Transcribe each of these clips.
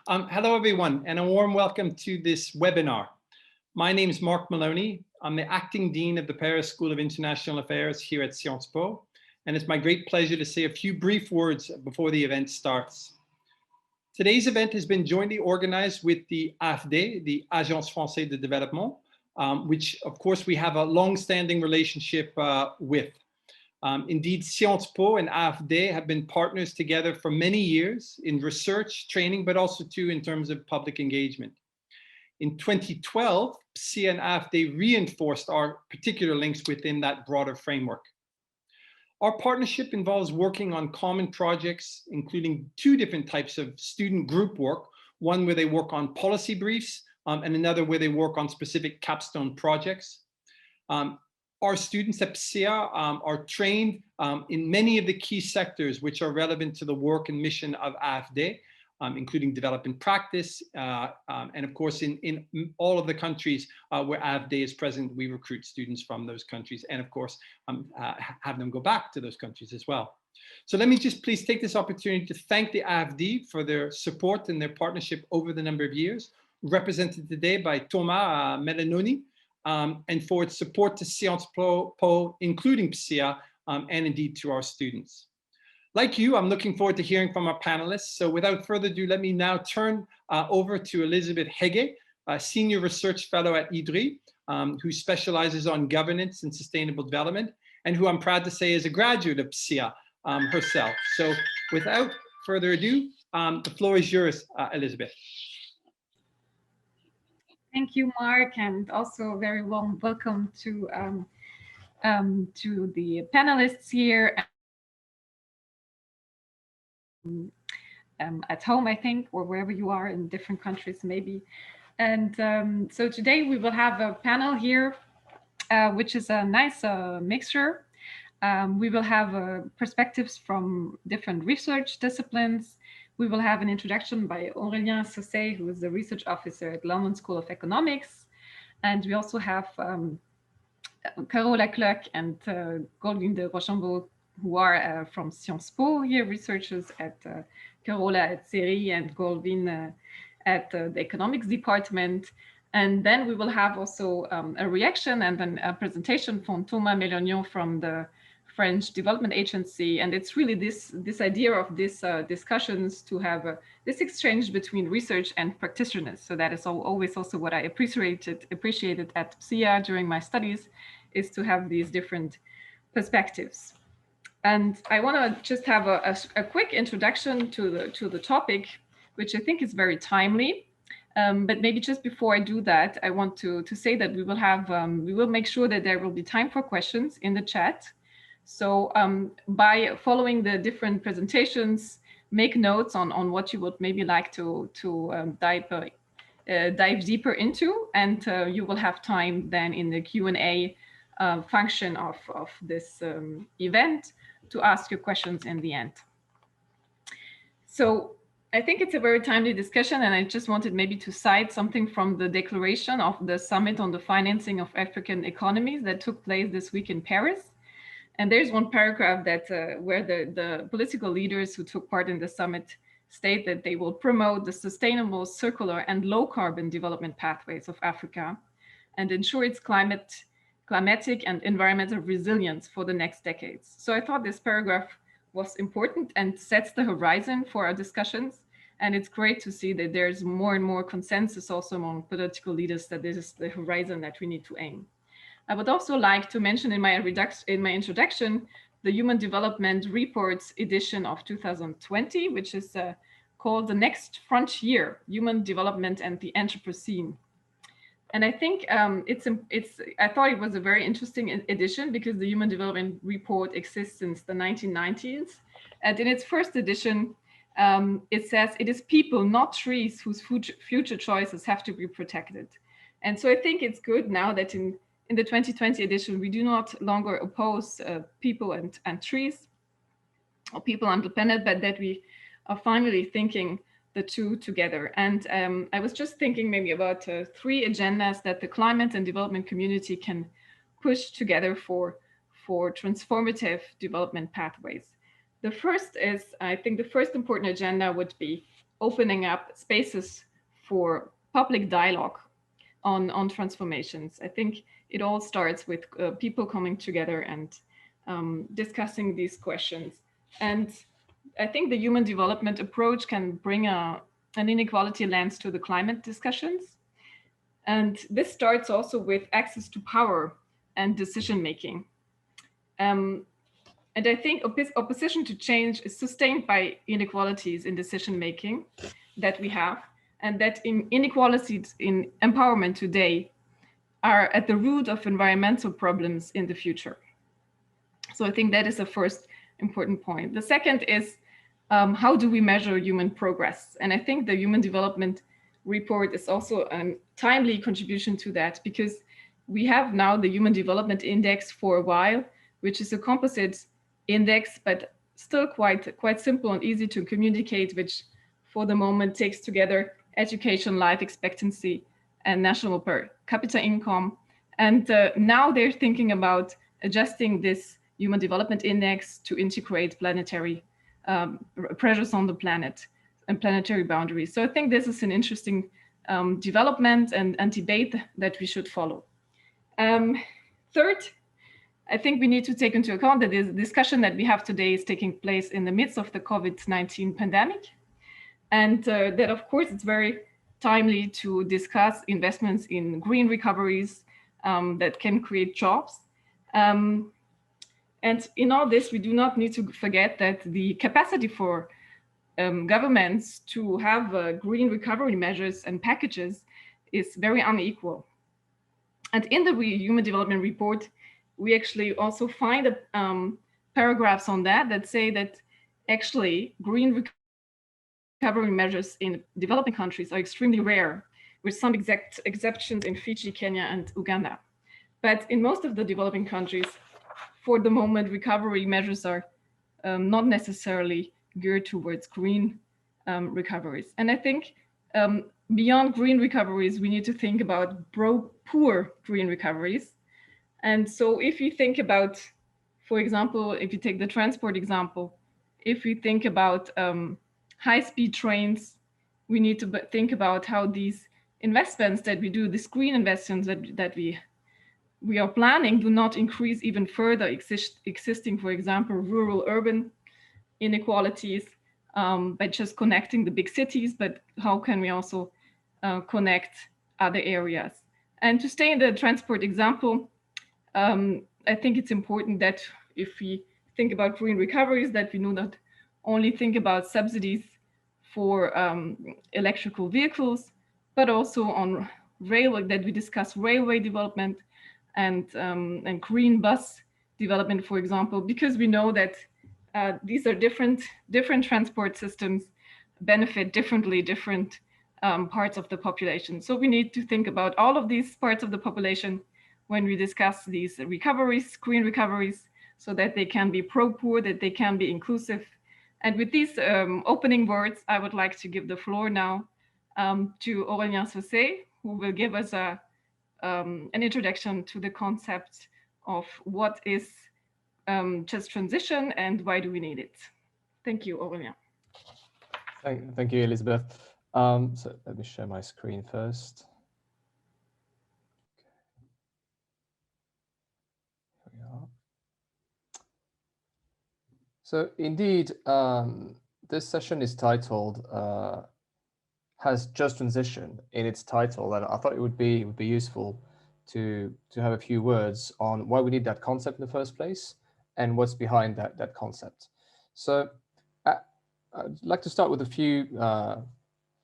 Hello, everyone, and a warm welcome to this webinar. My name is Mark Mélonio. I'm the Acting Dean of the Paris School of International Affairs here at Sciences Po, and it's my great pleasure to say a few brief words before the event starts. Today's event has been jointly organized with the IDDRI, the Agence française de Développement, which, of course, we have a long-standing relationship with. Indeed, Sciences Po and IDDRI have been partners together for many years in research, training, but also too in terms of public engagement. In 2012, PSIA and IDDRI reinforced our particular links within that broader framework. Our partnership involves working on common projects, including two different types of student group work, one where they work on policy briefs and another where they work on specific capstone projects. Our students at PSIA are trained in many of the key sectors which are relevant to the work and mission of IDDRI, including development practice. And of course, in all of the countries where IDDRI is present, we recruit students from those countries and of course, have them go back to those countries as well. So let me just please take this opportunity to thank the IDDRI for their support and their partnership over the number of years, represented today by Thomas Mélonio, and for its support to Sciences Po, including PSIA, and indeed to our students. Like you, I'm looking forward to hearing from our panelists. So without further ado, let me now turn over to Elisabeth Hege, a Senior Research Fellow at IDDRI, who specializes on governance and sustainable development, and who I'm proud to say is a graduate of PSIA herself. So without further ado, the floor is yours, Elisabeth. Thank you, Mark, and also a very warm welcome to the panelists here at home, I think, or wherever you are in different countries, maybe. And so today we will have a panel here, which is a nice mixture. We will have perspectives from different research disciplines. We will have an introduction by Aurélien Saussé, who is the research officer at London School of Economics. And we also have Carola Klöck and Golvine de Rochambeau, who are from Sciences Po here, researchers at Carola at CERI and Golvine at the economics department. And then we will have also a reaction and then a presentation from Thomas Mélonio from the French Development Agency. And it's really this idea of these discussions to have this exchange between research and practitioners. So that is always also what I appreciated at PSIA during my studies, is to have these different perspectives. And I want to just have a quick introduction to the topic, which I think is very timely. But maybe just before I do that, I want to say that we will make sure that there will be time for questions in the chat. So by following the different presentations, make notes on what you would maybe like to dive deeper into, and you will have time then in the Q&A function of this event to ask your questions in the end. So I think it's a very timely discussion, and I just wanted maybe to cite something from the declaration of the Summit on the Financing of African Economies that took place this week in Paris. And there's one paragraph that where the political leaders who took part in the summit state that they will promote the sustainable, circular, and low-carbon development pathways of Africa and ensure its climatic and environmental resilience for the next decades. So I thought this paragraph was important and sets the horizon for our discussions. And it's great to see that there's more and more consensus also among political leaders that this is the horizon that we need to aim. I would also like to mention in my introduction, the Human Development Reports edition of 2020, which is called The Next Frontier, Human Development and the Anthropocene. And I think I thought it was a very interesting edition because the Human Development Report exists since the 1990s. And in its first edition, it says it is people, not trees, whose future choices have to be protected. And so I think it's good now that in the 2020 edition, we do not longer oppose people and trees, or people and the planet, but that we are finally thinking the two together. And I was just thinking maybe about 3 agendas that the climate and development community can push together for transformative development pathways. The first is, I think the first important agenda would be opening up spaces for public dialogue on transformations. I think it all starts with people coming together and discussing these questions. And I think the human development approach can bring an inequality lens to the climate discussions. And this starts also with access to power and decision making. And I think opposition to change is sustained by inequalities in decision making that we have, and that inequalities in empowerment today are at the root of environmental problems in the future. So I think that is the first important point. The second is how do we measure human progress? And I think the Human Development Report is also a timely contribution to that, because we have now the Human Development Index for a while, which is a composite index, but still quite simple and easy to communicate, which for the moment takes together education, life expectancy, and national per capita income. And now they're thinking about adjusting this Human Development Index to integrate planetary pressures on the planet and planetary boundaries. So I think this is an interesting development and debate that we should follow. Third, I think we need to take into account that the discussion that we have today is taking place in the midst of the COVID-19 pandemic. And that, of course, it's very timely to discuss investments in green recoveries that can create jobs. And in all this, we do not need to forget that the capacity for governments to have green recovery measures and packages is very unequal. And in the Human Development Report, we actually also find paragraphs on that say that actually green recovery measures in developing countries are extremely rare, with some exceptions in Fiji, Kenya, and Uganda. But in most of the developing countries, for the moment, recovery measures are not necessarily geared towards green recoveries. And I think beyond green recoveries, we need to think about poor green recoveries. And so if you think about, for example, if you take the transport example, if we think about high-speed trains, we need to think about how these investments that we do, these green investments that we are planning, do not increase even further existing, for example, rural-urban inequalities by just connecting the big cities, but how can we also connect other areas? And to stay in the transport example, I think it's important that if we think about green recoveries, that we do not only think about subsidies for electrical vehicles, but also on railway, that we discuss railway development and green bus development, for example, because we know that these are different transport systems, benefit differently different parts of the population. So we need to think about all of these parts of the population when we discuss these recoveries, green recoveries, so that they can be pro-poor, that they can be inclusive. And with these opening words, I would like to give the floor now to Aurélien Saucé, who will give us an introduction to the concept of what is just transition and why do we need it. Thank you, Aurélien. Thank you, Elisabeth. So let me share my screen first. Here we are. So indeed, this session is titled, has just transition in its title, and I thought it would be useful to have a few words on why we need that concept in the first place and what's behind that concept. So I'd like to start with a few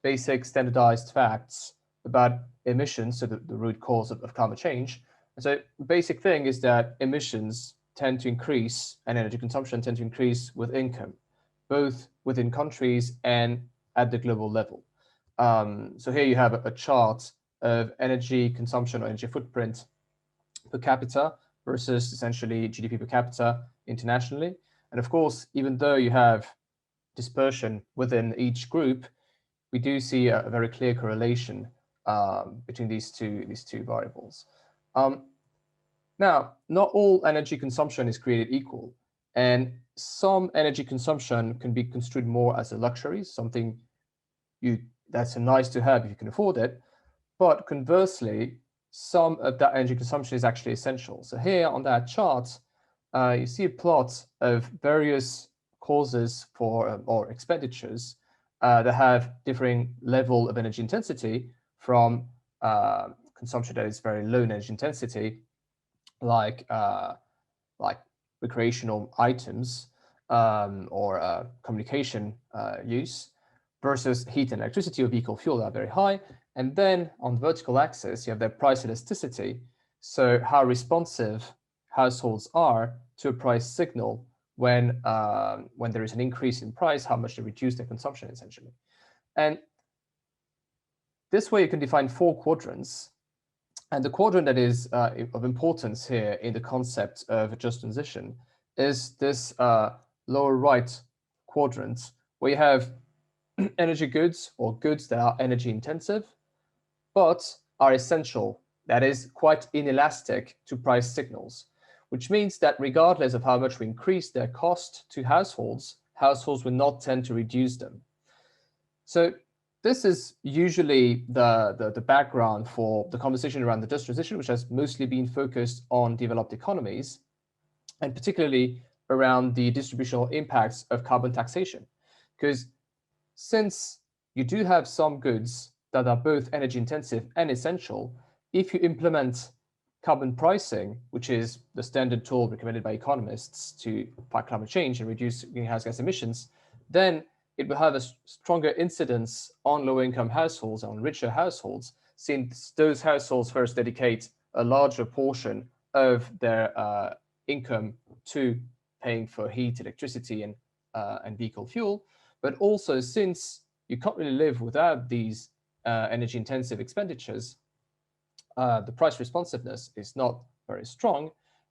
basic standardized facts about emissions, so the root cause of climate change. And so the basic thing is that emissions tend to increase and energy consumption tend to increase with income, both within countries and at the global level. So here you have a chart of energy consumption or energy footprint per capita versus essentially GDP per capita internationally. And of course, even though you have dispersion within each group, we do see a very clear correlation between these two variables. Now, not all energy consumption is created equal, and some energy consumption can be construed more as a luxury, something that's a nice to have if you can afford it. But conversely, some of that energy consumption is actually essential. So here on that chart, you see a plot of various causes for or expenditures that have differing level of energy intensity, from consumption that is very low in energy intensity, like recreational items or communication use, versus heat and electricity or vehicle fuel that are very high. And then on the vertical axis, you have their price elasticity. So how responsive households are to a price signal when there is an increase in price, how much they reduce their consumption, essentially. And this way you can define 4 quadrants. And the quadrant that is of importance here in the concept of a just transition is this lower right quadrant, where you have energy goods, or goods that are energy intensive, but are essential, that is quite inelastic to price signals, which means that regardless of how much we increase their cost to households, households will not tend to reduce them. So this is usually the background for the conversation around the just transition, which has mostly been focused on developed economies, and particularly around the distributional impacts of carbon taxation. Because since you do have some goods that are both energy intensive and essential, if you implement carbon pricing, which is the standard tool recommended by economists to fight climate change and reduce greenhouse gas emissions, then it will have a stronger incidence on low-income households, on richer households, since those households first dedicate a larger portion of their income to paying for heat, electricity, and vehicle fuel. But also, since you can't really live without these energy-intensive expenditures, the price responsiveness is not very strong.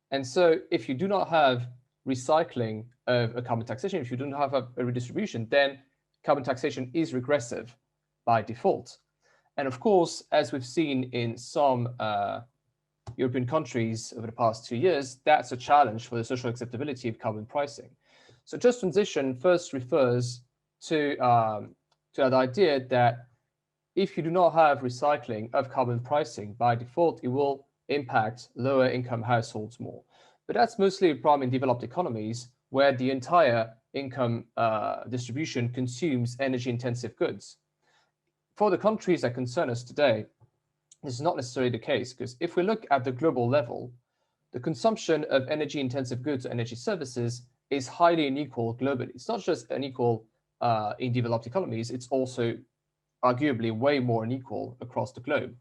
And so if you do not have recycling of a carbon taxation, if you don't have a redistribution, then carbon taxation is regressive by default. And of course, as we've seen in some European countries over the past 2 years, that's a challenge for the social acceptability of carbon pricing. So just transition first refers to that idea that if you do not have recycling of carbon pricing, by default, it will impact lower income households more. But that's mostly a problem in developed economies, where the entire income distribution consumes energy intensive goods. For the countries that concern us today, this is not necessarily the case, because if we look at the global level, the consumption of energy intensive goods or energy services is highly unequal globally. It's not just unequal in developed economies, it's also arguably way more unequal across the globe.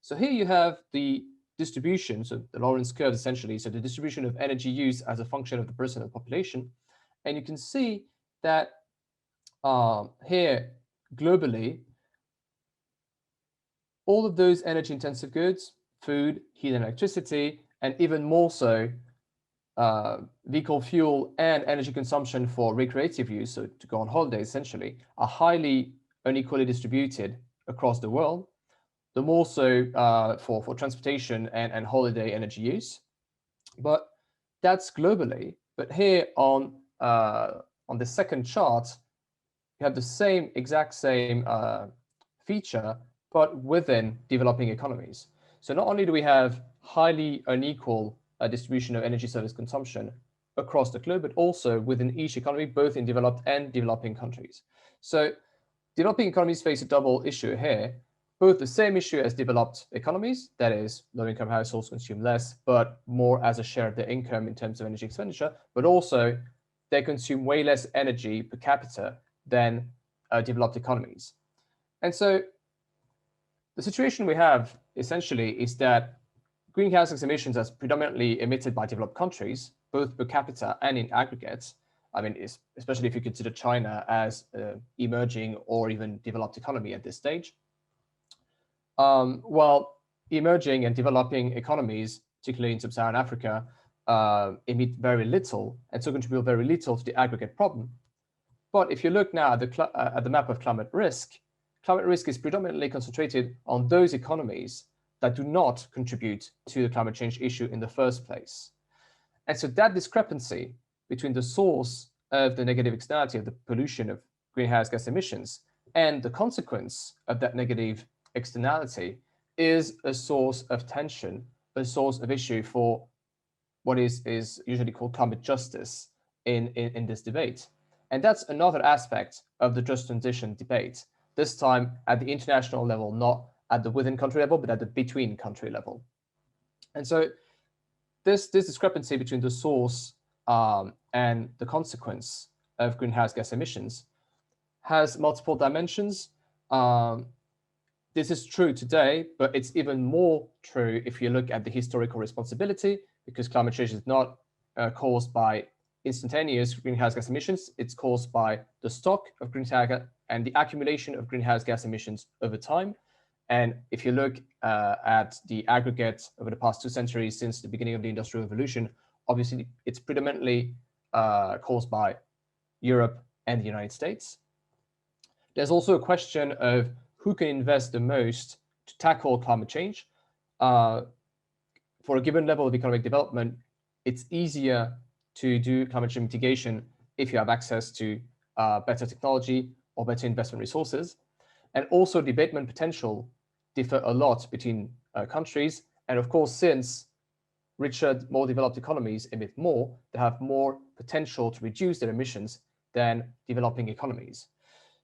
So here you have the distribution, so the Lorentz curve essentially, so the distribution of energy use as a function of the person and population. And you can see that here globally, all of those energy intensive goods, food, heat and electricity, and even more so vehicle fuel and energy consumption for recreative use, so to go on holiday essentially, are highly unequally distributed across the world. The more so for transportation and holiday energy use. But that's globally. But here on the second chart, you have the exact same feature, but within developing economies. So not only do we have highly unequal distribution of energy service consumption across the globe, but also within each economy, both in developed and developing countries. So developing economies face a double issue here, both the same issue as developed economies, that is, low-income households consume less, but more as a share of their income in terms of energy expenditure, but also they consume way less energy per capita than developed economies. And so the situation we have essentially is that greenhouse gas emissions as predominantly emitted by developed countries, both per capita and in aggregate, I mean, especially if you consider China as emerging or even developed economy at this stage. While emerging and developing economies, particularly in sub-Saharan Africa, emit very little and so contribute very little to the aggregate problem. But if you look now at the map of climate risk is predominantly concentrated on those economies that do not contribute to the climate change issue in the first place. And so that discrepancy between the source of the negative externality of the pollution of greenhouse gas emissions and the consequence of that negative externality is a source of tension, a source of issue for what is usually called climate justice in this debate. And that's another aspect of the just transition debate, this time at the international level, not at the within country level, but at the between country level. And so this discrepancy between the source and the consequence of greenhouse gas emissions has multiple dimensions. This is true today, but it's even more true if you look at the historical responsibility, because climate change is not caused by instantaneous greenhouse gas emissions. It's caused by the stock of greenhouse gas and the accumulation of greenhouse gas emissions over time. And if you look at the aggregate over the past 2 centuries since the beginning of the Industrial Revolution, obviously it's predominantly caused by Europe and the United States. There's also a question of who can invest the most to tackle climate change. For a given level of economic development, it's easier to do climate change mitigation if you have access to better technology or better investment resources. And also the abatement potential differ a lot between countries. And of course, since richer, more developed economies emit more, they have more potential to reduce their emissions than developing economies.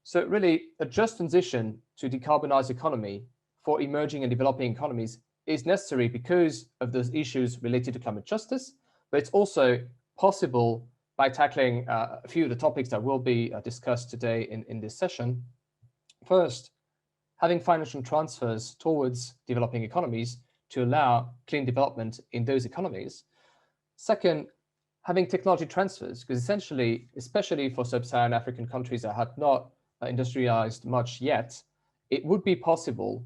So really, a just transition to decarbonized economy for emerging and developing economies is necessary because of those issues related to climate justice, but it's also possible by tackling a few of the topics that will be discussed today in this session. First, having financial transfers towards developing economies to allow clean development in those economies. Second, having technology transfers, because essentially, especially for sub-Saharan African countries that have not industrialized much yet, it would be possible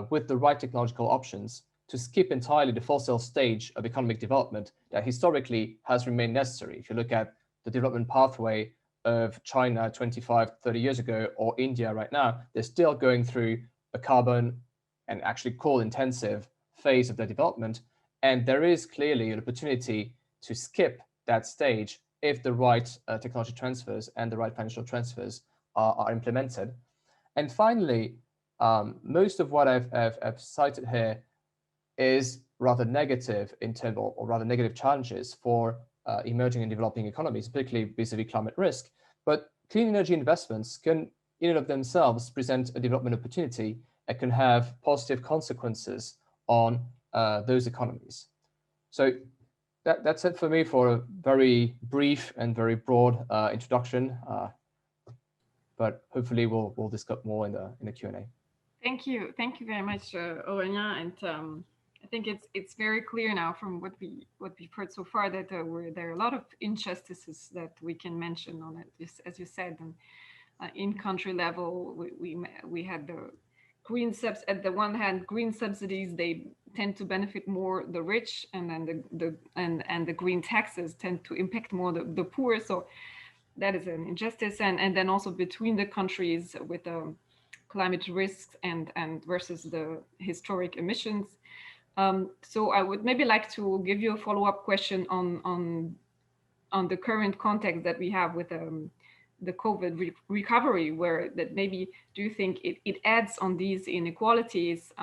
with the right technological options to skip entirely the fossil stage of economic development that historically has remained necessary. If you look at the development pathway of China 25, 30 years ago, or India right now, they're still going through a carbon and actually coal intensive phase of their development. And there is clearly an opportunity to skip that stage if the right technology transfers and the right financial transfers are implemented. And finally, most of what I've cited here is rather negative in terms of, or rather negative challenges for emerging and developing economies, particularly vis-a-vis climate risk. But clean energy investments can, in and of themselves, present a development opportunity and can have positive consequences on those economies. So that's it for me for a very brief and very broad introduction. But hopefully we'll discuss more in the Q&A. Thank you very much, Aurélien. And I think it's very clear now from what we've heard so far that there are a lot of injustices that we can mention on it. As you said, and in country level, we had the green subs. At the one hand, green subsidies, they tend to benefit more the rich, and then the green taxes tend to impact more the poor. So that is an injustice, and then also between the countries with climate risks and versus the historic emissions. So I would maybe like to give you a follow-up question on the current context that we have with the COVID recovery, where that maybe do you think it adds on these inequalities,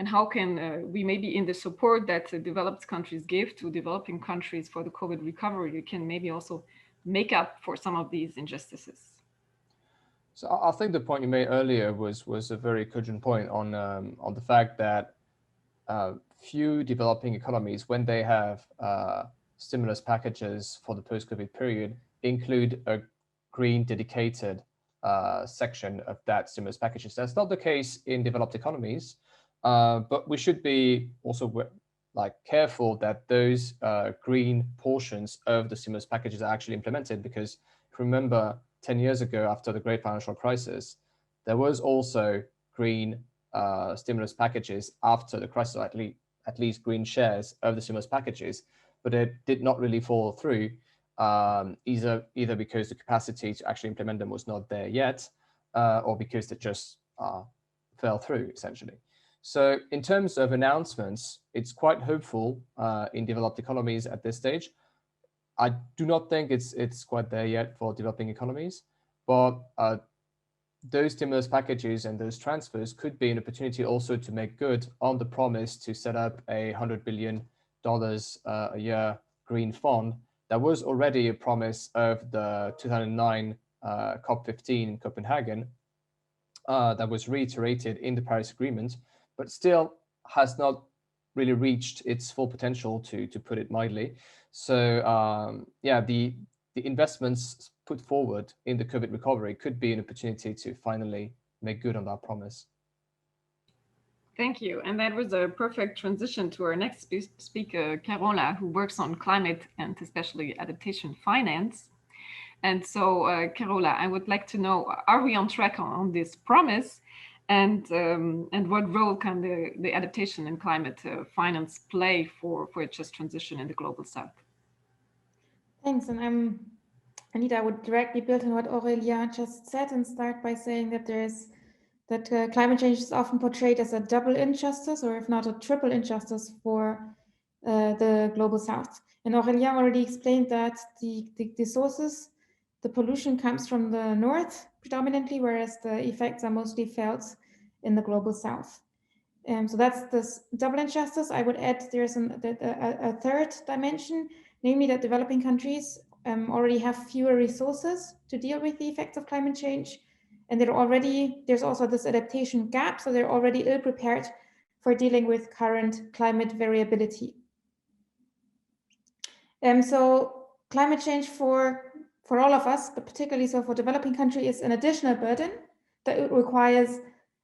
and how can we maybe in the support that developed countries give to developing countries for the COVID recovery, you can maybe also make up for some of these injustices? So I think the point you made earlier was a very cogent point on the fact that few developing economies, when they have stimulus packages for the post-COVID period, include a green dedicated section of that stimulus packages. That's not the case in developed economies, but we should be also careful that those green portions of the stimulus packages are actually implemented, because if you remember 10 years ago, after the great financial crisis, there was also green stimulus packages after the crisis, or at least green shares of the stimulus packages, but it did not really follow through, either because the capacity to actually implement them was not there yet, or because they just fell through, essentially. So in terms of announcements, it's quite hopeful in developed economies at this stage. I do not think it's quite there yet for developing economies, but those stimulus packages and those transfers could be an opportunity also to make good on the promise to set up a $100 billion a year green fund. That was already a promise of the 2009 COP15 in Copenhagen, that was reiterated in the Paris Agreement, but still has not really reached its full potential, to put it mildly. So yeah, the investments put forward in the COVID recovery could be an opportunity to finally make good on that promise. Thank you. And that was a perfect transition to our next speaker, Carola, who works on climate and especially adaptation finance. And so, Carola, I would like to know, are we on track on this promise? And what role can the adaptation and climate finance play for a just transition in the Global South? Thanks. And Anita, I would directly build on what Aurélia just said and start by saying that climate change is often portrayed as a double injustice, or if not a triple injustice, for the Global South. And Aurélia already explained that the sources, the pollution comes from the north predominantly, whereas the effects are mostly felt in the Global South. So that's this double injustice. I would add there's a third dimension, namely that developing countries already have fewer resources to deal with the effects of climate change. And there's also this adaptation gap, so they're already ill prepared for dealing with current climate variability. So climate change for all of us, but particularly so for developing countries, is an additional burden that requires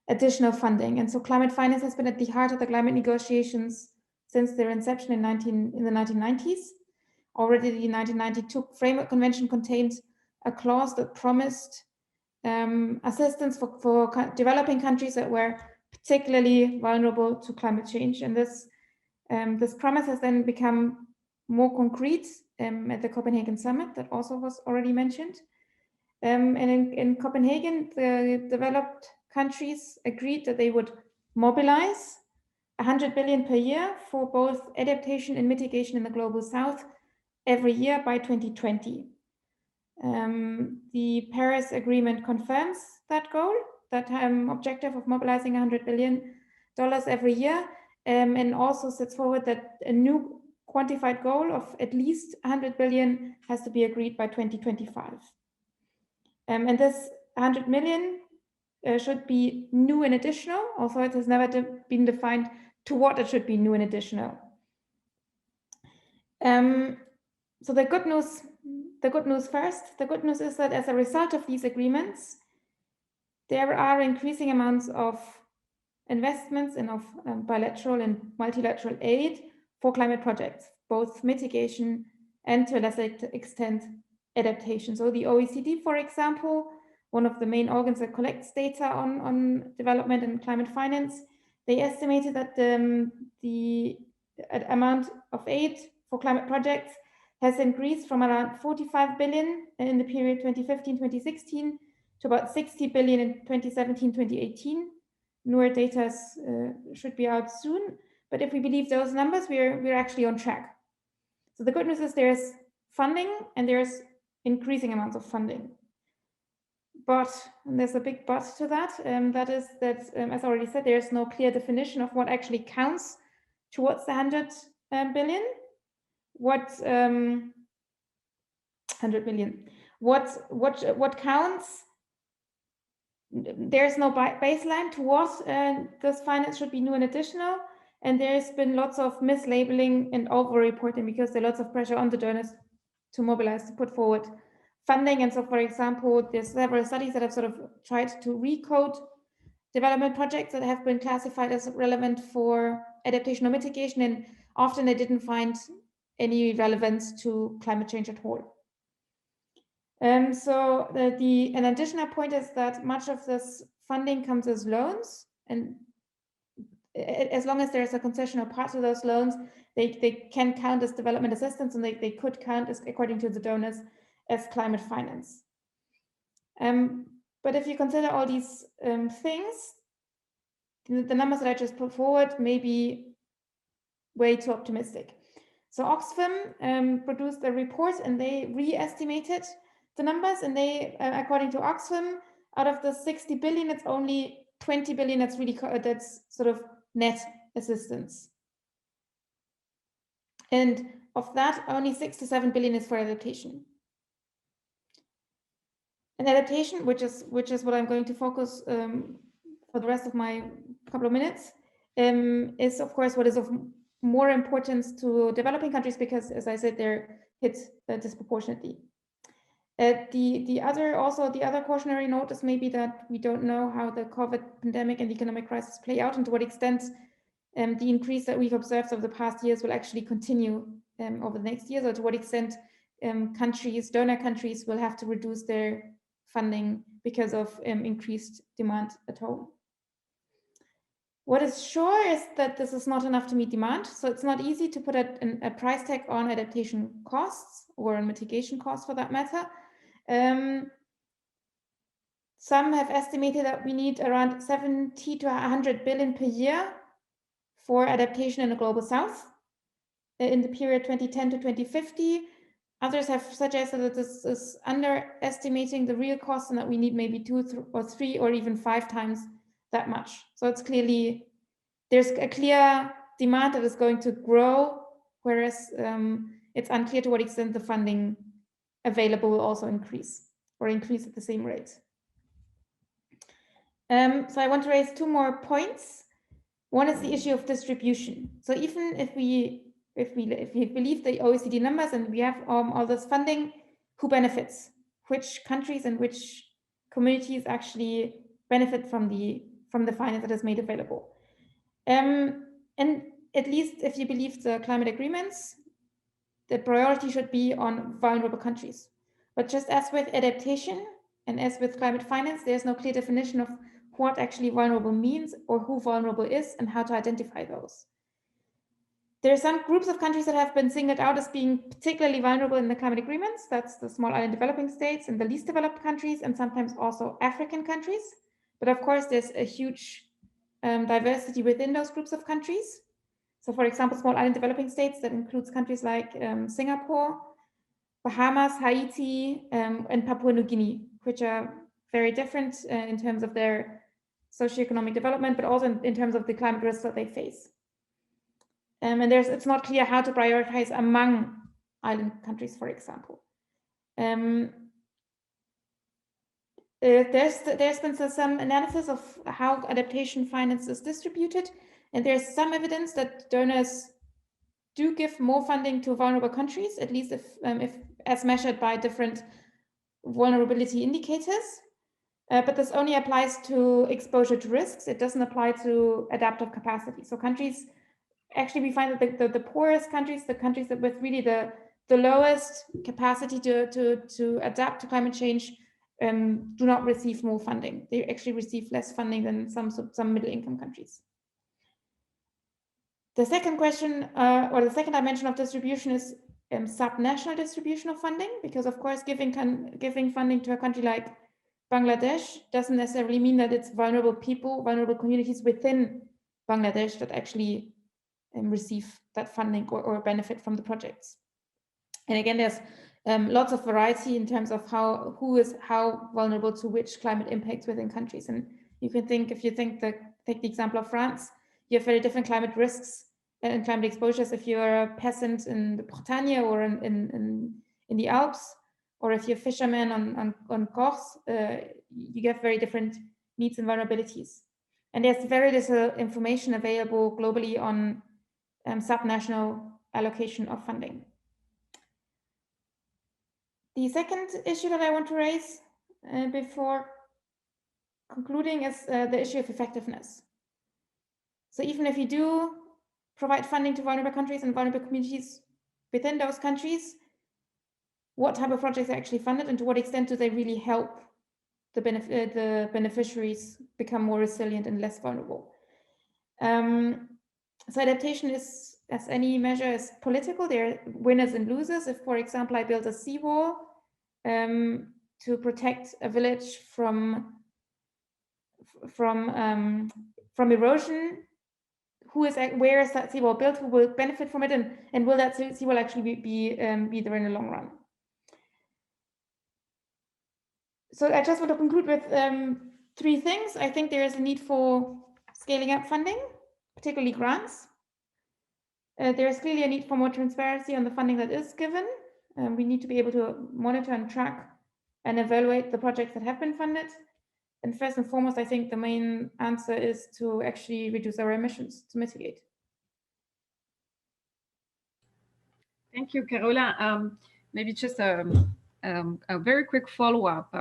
additional funding. And so climate finance has been at the heart of the climate negotiations since their inception in the 1990s. Already the 1992 Framework Convention contained a clause that promised assistance for developing countries that were particularly vulnerable to climate change. And this promise has then become more concrete at the Copenhagen summit that also was already mentioned. And in Copenhagen, the developed countries agreed that they would mobilize 100 billion per year for both adaptation and mitigation in the Global South every year by 2020. The Paris Agreement confirms that goal, that objective of mobilizing $100 billion every year, and also sets forward that a new quantified goal of at least 100 billion has to be agreed by 2025. And this 100 million should be new and additional, although it has never been defined to what it should be new and additional. So the good news first. The good news is that as a result of these agreements, there are increasing amounts of investments and of bilateral and multilateral aid for climate projects, both mitigation and to a lesser extent adaptation. So the OECD, for example, one of the main organs that collects data on development and climate finance, they estimated that the amount of aid for climate projects has increased from around 45 billion in the period 2015-2016 to about 60 billion in 2017-2018. Newer data should be out soon, but if we believe those numbers, we're actually on track. So the good news is there's funding and there's increasing amounts of funding. But, and there's a big but to that, that is that, as I already said, there's no clear definition of what actually counts towards the 100 billion. What 100 billion? What counts? There's no baseline to what this finance should be new and additional, and there's been lots of mislabeling and over-reporting because there are lots of pressure on the donors to mobilize, to put forward funding. And so, for example, there's several studies that have sort of tried to recode development projects that have been classified as relevant for adaptation or mitigation, and often they didn't find any relevance to climate change at all. So an additional point is that much of this funding comes as loans, and as long as there's a concessional part to those loans, they can count as development assistance, and they could count as, according to the donors, as climate finance. But if you consider all these things, the numbers that I just put forward may be way too optimistic. So Oxfam produced a report, and they re-estimated the numbers, and they, according to Oxfam, out of the 60 billion, it's only 20 billion that's really that's sort of net assistance. And of that, only 6 to 7 billion is for adaptation. And adaptation, which is what I'm going to focus for the rest of my couple of minutes, is of course what is of more importance to developing countries, because, as I said, they're hit disproportionately. The other cautionary note is maybe that we don't know how the COVID pandemic and the economic crisis play out, and to what extent the increase that we've observed over the past years will actually continue over the next years, or to what extent donor countries will have to reduce their funding because of increased demand at home. What is sure is that this is not enough to meet demand. So it's not easy to put a price tag on adaptation costs, or on mitigation costs for that matter. Some have estimated that we need around 70 to 100 billion per year for adaptation in the global south in the period 2010 to 2050. Others have suggested that this is underestimating the real cost, and that we need maybe 2 or 3 or even 5 times that much. So it's clearly, there's a clear demand that is going to grow, whereas it's unclear to what extent the funding available will also increase, or increase at the same rate. So I want to raise 2 more points. One is the issue of distribution. So even if we believe the OECD numbers and we have all this funding, who benefits? Which countries and which communities actually benefit from the finance that is made available? And at least if you believe the climate agreements, the priority should be on vulnerable countries. But just as with adaptation and as with climate finance, there's no clear definition of what actually vulnerable means, or who vulnerable is, and how to identify those. There are some groups of countries that have been singled out as being particularly vulnerable in the climate agreements. That's the small island developing states and the least developed countries, and sometimes also African countries. But of course, there's a huge diversity within those groups of countries. So for example, small island developing states, that includes countries like Singapore, Bahamas, Haiti, and Papua New Guinea, which are very different in terms of their socioeconomic development, but also in terms of the climate risks that they face. And it's not clear how to prioritize among island countries, for example. There's been some analysis of how adaptation finance is distributed, and there's some evidence that donors do give more funding to vulnerable countries, at least if as measured by different vulnerability indicators. But this only applies to exposure to risks. It doesn't apply to adaptive capacity. So countries, actually we find that the poorest countries, the countries that with really the lowest capacity to adapt to climate change, do not receive more funding. They actually receive less funding than some middle income countries. The second question, or the second dimension of distribution, is subnational distribution of funding, because of course giving funding to a country like Bangladesh doesn't necessarily mean that it's vulnerable people, vulnerable communities within Bangladesh that actually receive that funding or benefit from the projects. And again, there's lots of variety in terms of who is how vulnerable to which climate impacts within countries. And you can think, if you take the example of France, you have very different climate risks and climate exposures if you're a peasant in the Bretagne or in the Alps, or if you're a fisherman on Corse, you get very different needs and vulnerabilities. And there's very little information available globally on subnational allocation of funding. The second issue that I want to raise before concluding is the issue of effectiveness. So even if you do provide funding to vulnerable countries and vulnerable communities within those countries, what type of projects are actually funded, and to what extent do they really help the beneficiaries become more resilient and less vulnerable? So adaptation is, as any measure, is political. There are winners and losers. If, for example, I build a seawall to protect a village from erosion, where is that seawall built? Who will benefit from it, and will that seawall actually be there in the long run? So I just want to conclude with 3 things. I think there is a need for scaling up funding, particularly grants. There is clearly a need for more transparency on the funding that is given. We need to be able to monitor and track and evaluate the projects that have been funded. And first and foremost, I think the main answer is to actually reduce our emissions, to mitigate. Thank you, Carola. Maybe just a very quick follow-up.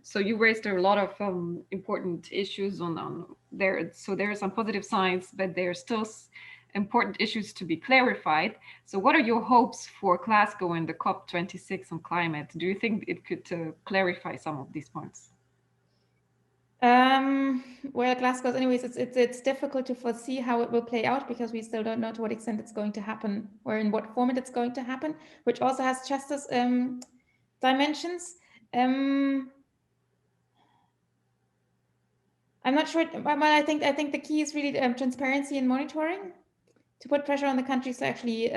So you raised a lot of important issues on there. So there are some positive signs, but there are still important issues to be clarified. So what are your hopes for Glasgow and the COP26 on climate? Do you think it could clarify some of these points? Well, Glasgow, anyways, it's difficult to foresee how it will play out because we still don't know to what extent it's going to happen or in what format it's going to happen, which also has justice dimensions. I'm not sure. Well, I think the key is really transparency and monitoring, to put pressure on the countries to actually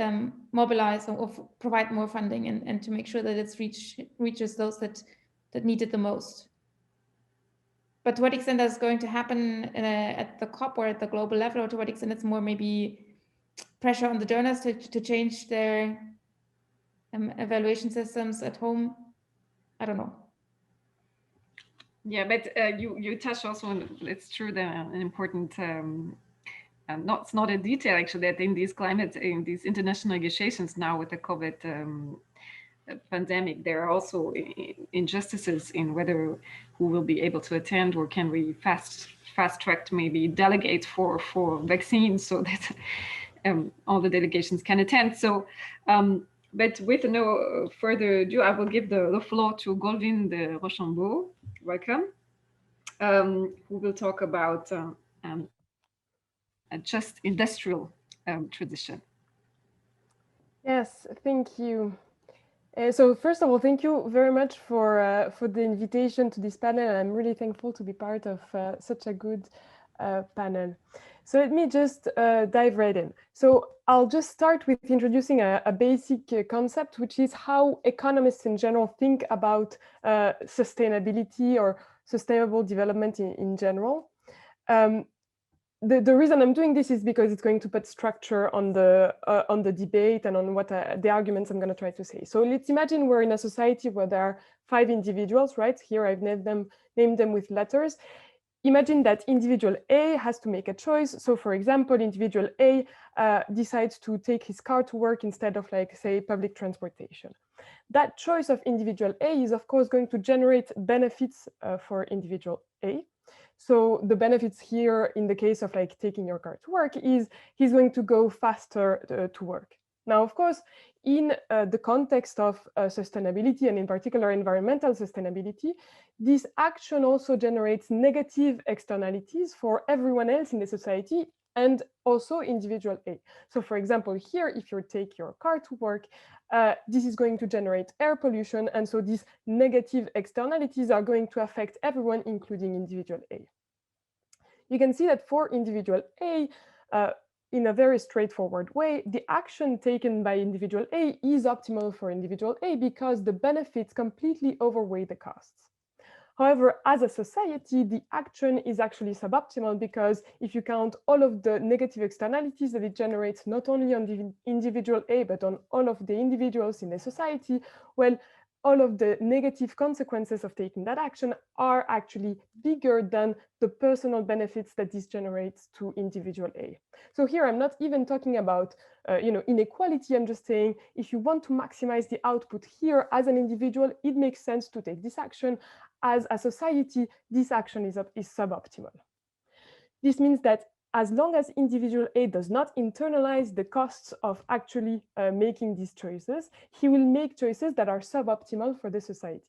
mobilize or provide more funding and to make sure that it reaches those that need it the most. But to what extent that's going to happen at the COP or at the global level, or to what extent it's more maybe pressure on the donors to change their evaluation systems at home, I don't know. Yeah, but you touched also on, it's true that an important, it's not a detail actually, that in these international negotiations now with the COVID pandemic, there are also injustices in whether who will be able to attend, or can we fast track maybe delegate for vaccines so that all the delegations can attend. So, but with no further ado, I will give the floor to Golvine de Rochambeau. Welcome. Who will talk about a just industrial transition. Yes, thank you. So first of all, thank you very much for the invitation to this panel. I'm really thankful to be part of such a good panel. So let me just dive right in. So I'll just start with introducing a basic concept, which is how economists in general think about sustainability or sustainable development in general. The reason I'm doing this is because it's going to put structure on the debate and on what the arguments I'm going to try to say. So let's imagine we're in a society where there are 5 individuals, right? Here I've named them with letters. Imagine that individual A has to make a choice. So for example, individual A decides to take his car to work instead of, like, say, public transportation. That choice of individual A is of course going to generate benefits for individual A. So the benefits here in the case of, like, taking your car to work is he's going to go faster to work. Now, of course, in the context of sustainability, and in particular environmental sustainability, this action also generates negative externalities for everyone else in the society and also individual A. So for example, here, if you take your car to work, this is going to generate air pollution. And so these negative externalities are going to affect everyone, including individual A. You can see that for individual A, in a very straightforward way, the action taken by individual A is optimal for individual A because the benefits completely outweigh the costs. However, as a society, the action is actually suboptimal because if you count all of the negative externalities that it generates, not only on the individual A, but on all of the individuals in the society, well, all of the negative consequences of taking that action are actually bigger than the personal benefits that this generates to individual A. So here I'm not even talking about inequality. I'm just saying if you want to maximize the output here as an individual, it makes sense to take this action. As a society, this action is suboptimal. This means that as long as individual A does not internalize the costs of actually making these choices, he will make choices that are suboptimal for the society.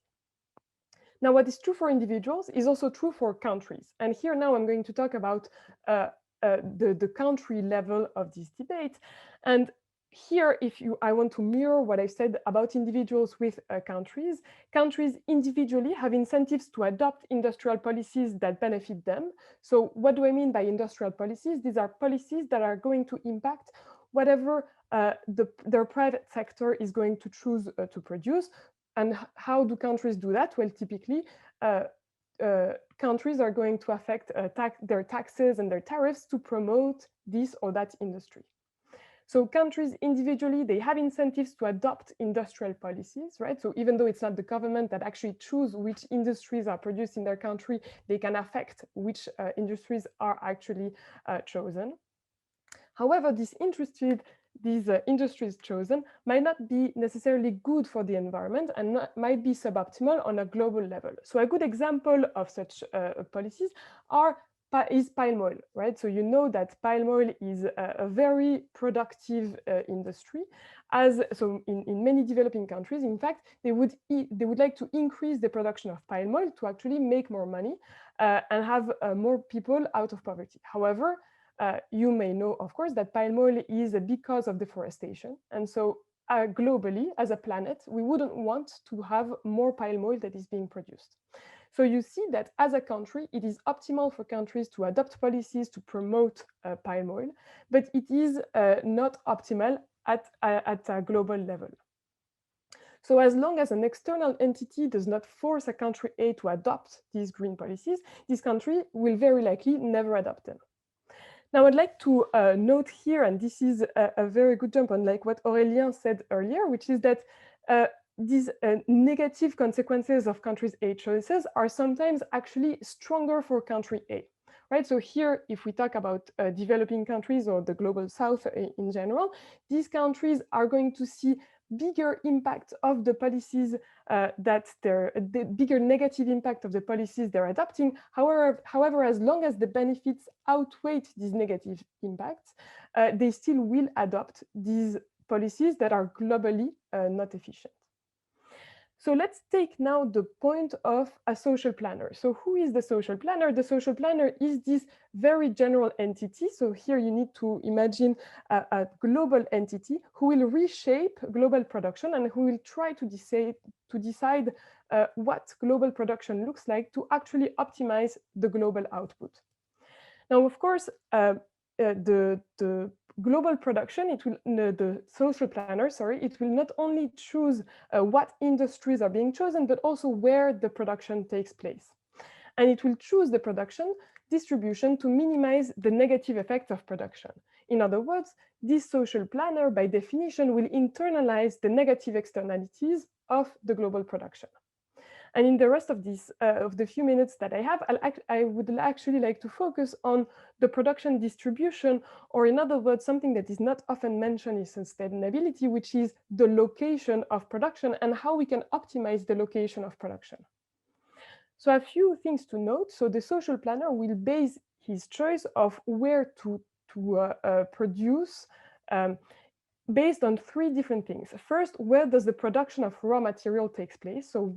Now, what is true for individuals is also true for countries. And here now I'm going to talk about the country level of this debate. And here, I want to mirror what I said about individuals with countries. Countries individually have incentives to adopt industrial policies that benefit them. So what do I mean by industrial policies? These are policies that are going to impact whatever their private sector is going to choose to produce. And how do countries do that? Well, typically, countries are going to affect their taxes and their tariffs to promote this or that industry. So countries individually, they have incentives to adopt industrial policies, right? So even though it's not the government that actually choose which industries are produced in their country, they can affect which industries are actually chosen. However, these industries chosen might not be necessarily good for the environment and might be suboptimal on a global level. So a good example of such policies is palm oil, right? So you know that palm oil is a very productive industry. So in many developing countries, in fact, they would like to increase the production of palm oil to actually make more money and have more people out of poverty. However, you may know, of course, that palm oil is a big cause of deforestation. And so globally, as a planet, we wouldn't want to have more palm oil that is being produced. So you see that as a country, it is optimal for countries to adopt policies to promote palm oil, but it is not optimal at a global level. So as long as an external entity does not force a country A to adopt these green policies, this country will very likely never adopt them. Now, I'd like to note here, and this is a very good jump on like what Aurélien said earlier, which is that these negative consequences of countries A choices are sometimes actually stronger for country A, right? So here, if we talk about developing countries or the global south in general, these countries are going to see bigger impact of the policies the bigger negative impact of the policies they're adopting. However, as long as the benefits outweigh these negative impacts, they still will adopt these policies that are globally not efficient. So let's take now the point of a social planner. So who is the social planner? The social planner is this very general entity. So here you need to imagine a global entity who will reshape global production and who will try to decide what global production looks like to actually optimize the global output. Now, of course, the global production, the social planner, it will not only choose what industries are being chosen, but also where the production takes place. And it will choose the production distribution to minimize the negative effects of production. In other words, this social planner, by definition, will internalize the negative externalities of the global production. And in the rest of the few minutes that I have, I would actually like to focus on the production distribution, or in other words, something that is not often mentioned in sustainability, which is the location of production and how we can optimize the location of production. So a few things to note. So the social planner will base his choice of where to produce based on three different things. First, where does the production of raw material take place? So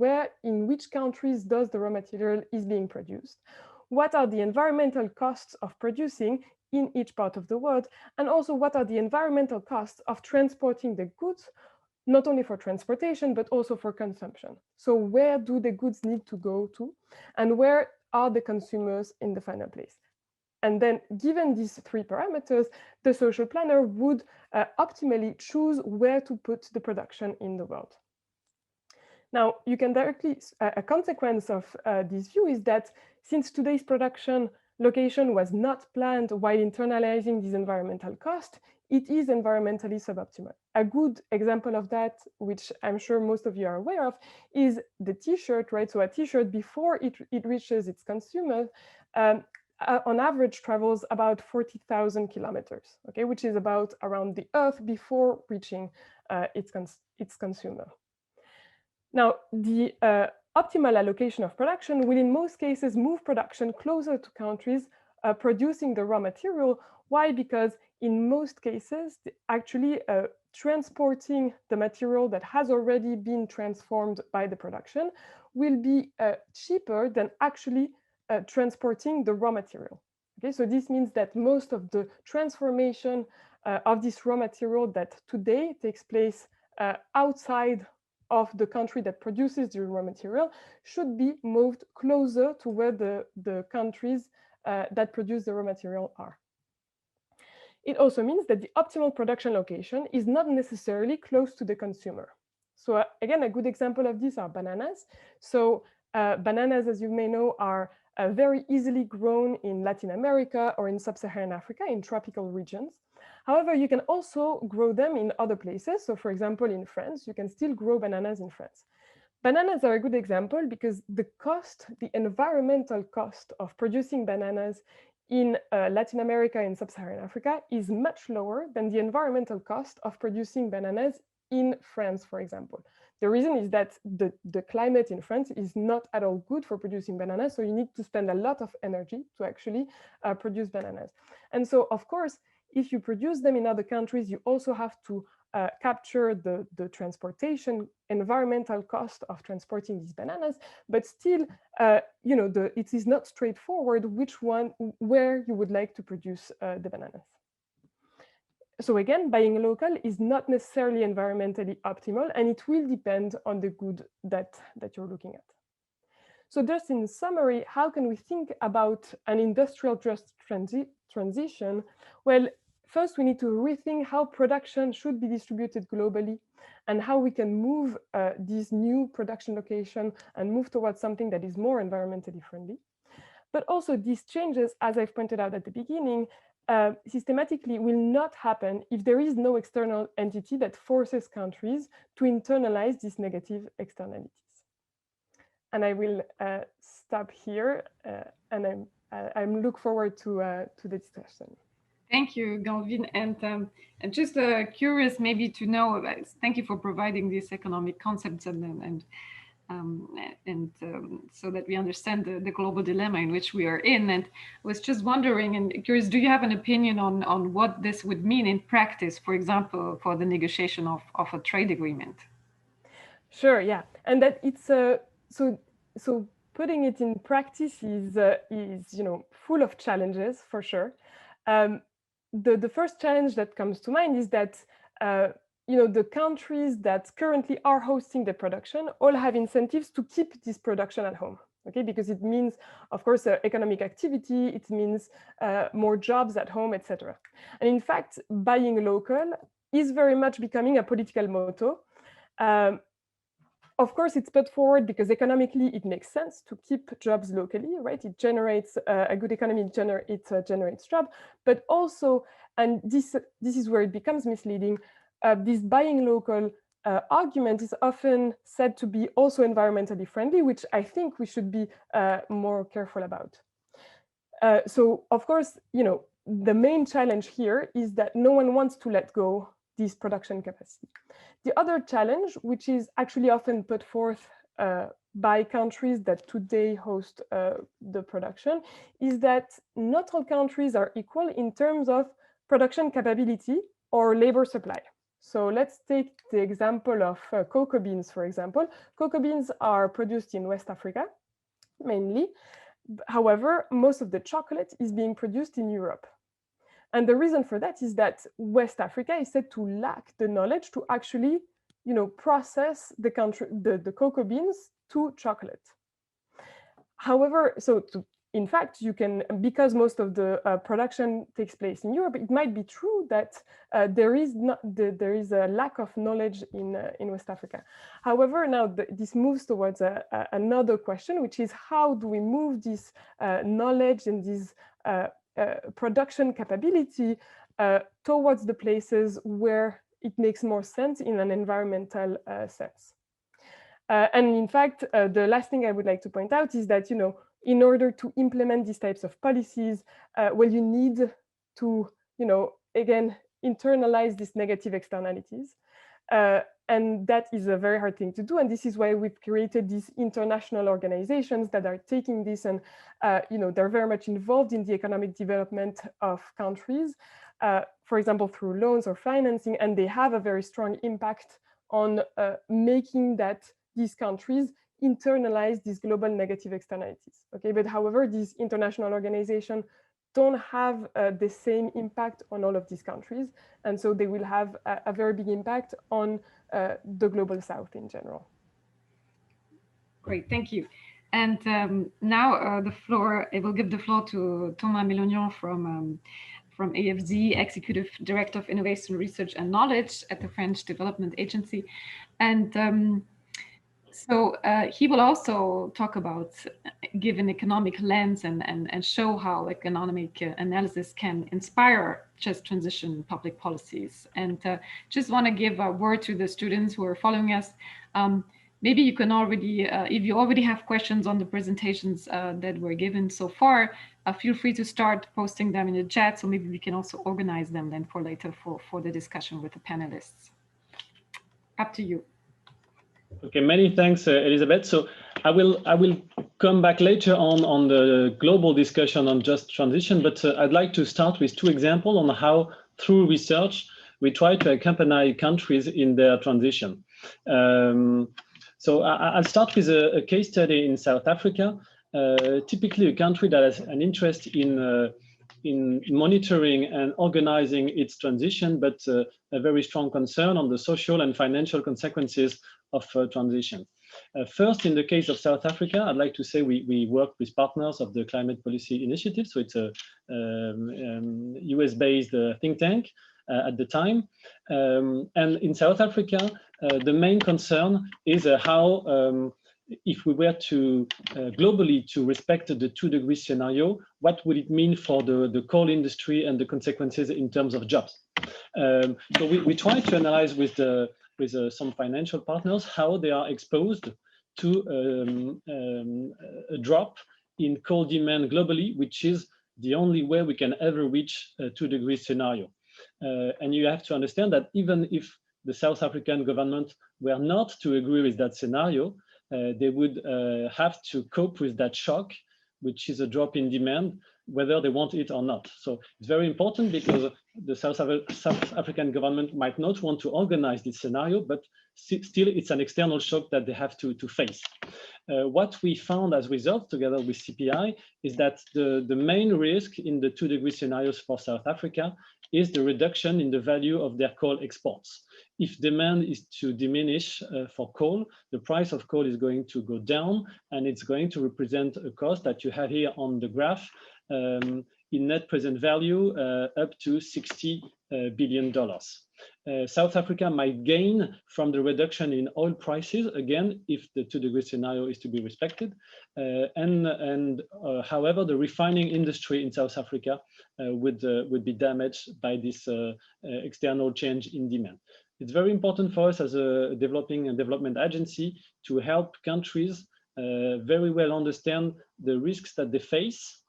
in which countries does the raw material is being produced? What are the environmental costs of producing in each part of the world? And also, what are the environmental costs of transporting the goods, not only for transportation, but also for consumption? So where do the goods need to go to? And where are the consumers in the final place? And then, given these three parameters, the social planner would optimally choose where to put the production in the world. Now, you can directly, a consequence of this view is that since today's production location was not planned while internalizing these environmental costs, it is environmentally suboptimal. A good example of that, which I'm sure most of you are aware of, is the t-shirt, right? So a t-shirt, before it reaches its consumer, on average travels about 40,000 kilometers, okay, which is about around the Earth before reaching its consumer. Now, the optimal allocation of production will in most cases move production closer to countries producing the raw material. Why? Because in most cases, actually transporting the material that has already been transformed by the production will be cheaper than actually transporting the raw material. Okay, so this means that most of the transformation of this raw material that today takes place outside of the country that produces the raw material should be moved closer to where the countries that produce the raw material are. It also means that the optimal production location is not necessarily close to the consumer. So again, a good example of this are bananas. So bananas, as you may know, are very easily grown in Latin America or in sub-Saharan Africa in tropical regions. However, you can also grow them in other places. So for example, in France, you can still grow bananas in France. Bananas are a good example because the cost, the environmental cost of producing bananas in Latin America and sub-Saharan Africa is much lower than the environmental cost of producing bananas in France, for example. The reason is that the climate in France is not at all good for producing bananas, so you need to spend a lot of energy to actually produce bananas. And so, of course, if you produce them in other countries, you also have to capture the transportation environmental cost of transporting these bananas, but still, you know, it is not straightforward where you would like to produce the bananas. So again, buying local is not necessarily environmentally optimal, and it will depend on the good that you're looking at. So just in summary, how can we think about an industrial just transition? Well, first, we need to rethink how production should be distributed globally and how we can move this new production location and move towards something that is more environmentally friendly. But also these changes, as I've pointed out at the beginning, systematically will not happen if there is no external entity that forces countries to internalize these negative externalities. And I will stop here, and I'm look forward to the discussion. Thank you, Golvine. And just curious maybe to know, thank you for providing these economic concepts so that we understand the global dilemma in which we are in. And was just wondering and curious, do you have an opinion on what this would mean in practice, for example, for the negotiation of a trade agreement? Sure, yeah. And that it's so putting it in practice is you know, full of challenges for sure. The first challenge that comes to mind is that you know, the countries that currently are hosting the production all have incentives to keep this production at home, okay? Because it means, of course, economic activity, it means more jobs at home, etc. And in fact, buying local is very much becoming a political motto. Of course, it's put forward because economically it makes sense to keep jobs locally, right? It generates a good economy, it generates jobs, but also, and this is where it becomes misleading, this buying local argument is often said to be also environmentally friendly, which I think we should be more careful about. So, of course, you know, the main challenge here is that no one wants to let go this production capacity. The other challenge, which is actually often put forth by countries that today host the production, is that not all countries are equal in terms of production capability or labor supply. So let's take the example of cocoa beans, for example. Cocoa beans are produced in West Africa, mainly. However, most of the chocolate is being produced in Europe. And the reason for that is that West Africa is said to lack the knowledge to actually, you know, process the cocoa beans to chocolate. However, in fact, you can, because most of the production takes place in Europe, it might be true that there is a lack of knowledge in West Africa. However, now this moves towards another question, which is how do we move this knowledge and this production capability towards the places where it makes more sense in an environmental sense. And in fact, the last thing I would like to point out is that, you know, in order to implement these types of policies, well, you need to, you know, again, internalize these negative externalities. And that is a very hard thing to do. And this is why we've created these international organizations that are taking this and, you know, they're very much involved in the economic development of countries, for example, through loans or financing, and they have a very strong impact on making that these countries internalize these global negative externalities. Okay, but however, these international organizations don't have the same impact on all of these countries, and so they will have a very big impact on the global South in general. Great, thank you. And now I will give the floor to Thomas Mélonio from AFD, Executive Director of Innovation, Research and Knowledge at the French Development Agency. And so he will also talk about give an economic lens and show how economic analysis can inspire just transition public policies. And just want to give a word to the students who are following us. Maybe you can already, if you already have questions on the presentations that were given so far, feel free to start posting them in the chat. So maybe we can also organize them then for later for the discussion with the panelists. Up to you. Okay, many thanks, Elisabeth. So I will come back later on the global discussion on just transition, but I'd like to start with two examples on how through research we try to accompany countries in their transition. So I'll start with a case study in South Africa, typically a country that has an interest in monitoring and organizing its transition, but a very strong concern on the social and financial consequences of transition. First, in the case of South Africa, I'd like to say we work with partners of the Climate Policy Initiative. So it's a US-based think tank at the time. And in South Africa, the main concern is how if we were to globally to respect the 2-degree scenario, what would it mean for the coal industry and the consequences in terms of jobs? So we try to analyze with some financial partners how they are exposed to a drop in coal demand globally, which is the only way we can ever reach a 2-degree scenario. And you have to understand that even if the South African government were not to agree with that scenario, they would have to cope with that shock, which is a drop in demand, whether they want it or not. So it's very important because the South African government might not want to organize this scenario, but still it's an external shock that they have to face. What we found as results together with CPI is that the main risk in the 2-degree scenarios for South Africa is the reduction in the value of their coal exports. If demand is to diminish for coal, the price of coal is going to go down, and it's going to represent a cost that you have here on the graph in net present value up to $60 billion. South Africa might gain from the reduction in oil prices, again, if the 2-degree scenario is to be respected. However, the refining industry in South Africa would be damaged by this external change in demand. It's very important for us as a developing and development agency to help countries very well understand the risks that they face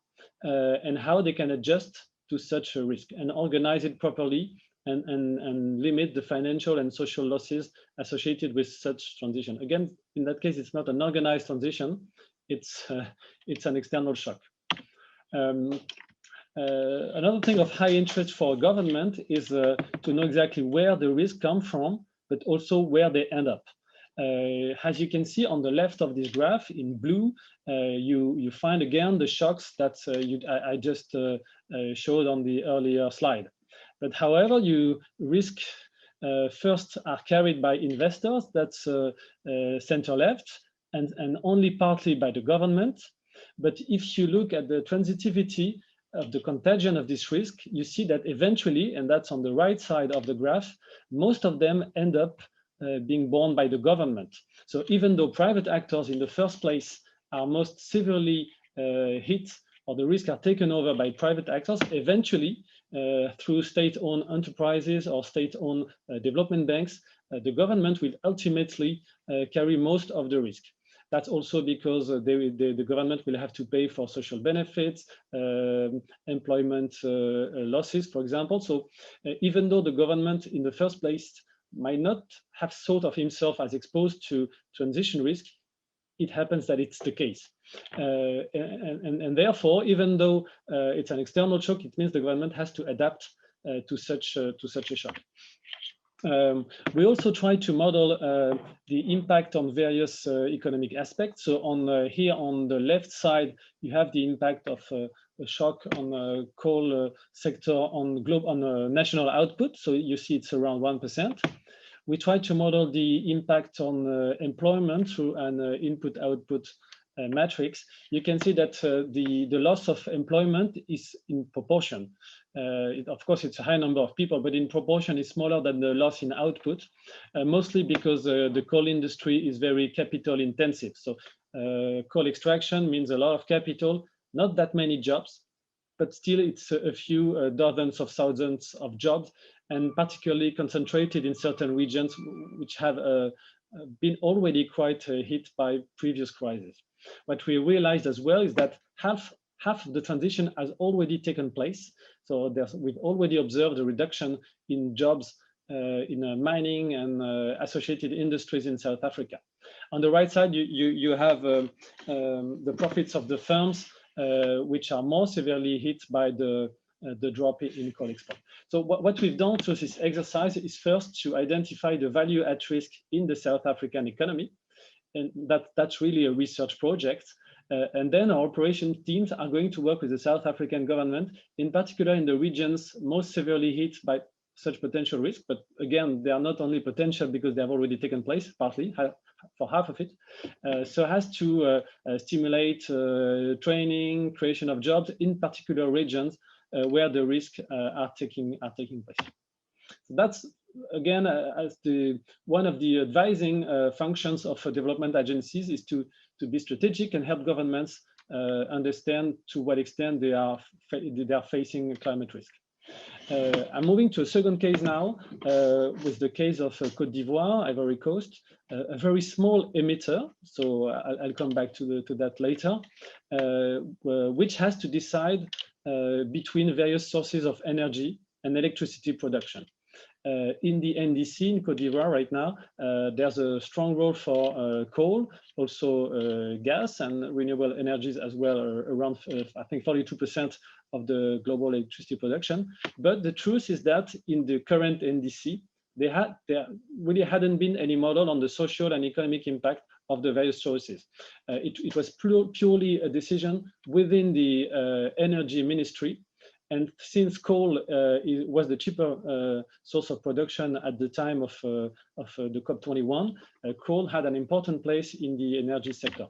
and how they can adjust to such a risk and organize it properly and limit the financial and social losses associated with such transition. Again, in that case, it's not an organized transition, it's an external shock. Another thing of high interest for government is to know exactly where the risks come from, but also where they end up. As you can see on the left of this graph in blue, you find again the shocks that I just showed on the earlier slide. But however, you risk first are carried by investors, that's center left, and only partly by the government. But if you look at the transitivity of the contagion of this risk, you see that eventually, and that's on the right side of the graph, most of them end up being borne by the government. So even though private actors in the first place are most severely hit, or the risks are taken over by private actors, eventually through state-owned enterprises or state-owned development banks, the government will ultimately carry most of the risk. That's also because the government will have to pay for social benefits, employment losses, for example. So even though the government in the first place might not have thought of himself as exposed to transition risk, it happens that it's the case. And therefore, even though it's an external shock, it means the government has to adapt to such a shock. We also try to model the impact on various economic aspects. So on here on the left side, you have the impact of a shock on the coal sector on national output. So you see it's around 1%. We try to model the impact on employment through an input-output matrix. You can see that the loss of employment is in proportion. Of course, it's a high number of people, but in proportion, it's smaller than the loss in output, mostly because the coal industry is very capital intensive. So coal extraction means a lot of capital, not that many jobs, but still it's a few dozens of thousands of jobs, and particularly concentrated in certain regions which have been already quite hit by previous crises. What we realized as well is that half of the transition has already taken place. So we've already observed a reduction in jobs in mining and associated industries in South Africa. On the right side, you have the profits of the firms which are more severely hit by the drop in coal export. So what we've done through this exercise is first to identify the value at risk in the South African economy. And that's really a research project. And then our operation teams are going to work with the South African government, in particular in the regions most severely hit by such potential risk. But again, they are not only potential because they have already taken place, partly, for half of it. So it has to stimulate training, creation of jobs in particular regions where the risks are taking place. So that's, again, as one of the advising functions of development agencies is to be strategic and help governments understand to what extent they are facing climate risk. I'm moving to a second case now, with the case of Côte d'Ivoire, Ivory Coast, a very small emitter. So I'll come back to that later, which has to decide between various sources of energy and electricity production. In the NDC in Côte d'Ivoire right now, there's a strong role for coal, also gas and renewable energies as well, around, I think, 42% of the global electricity production. But the truth is that in the current NDC, there really hadn't been any model on the social and economic impact of the various sources. It was purely a decision within the energy ministry. And since coal was the cheaper source of production at the time of the COP21, coal had an important place in the energy sector.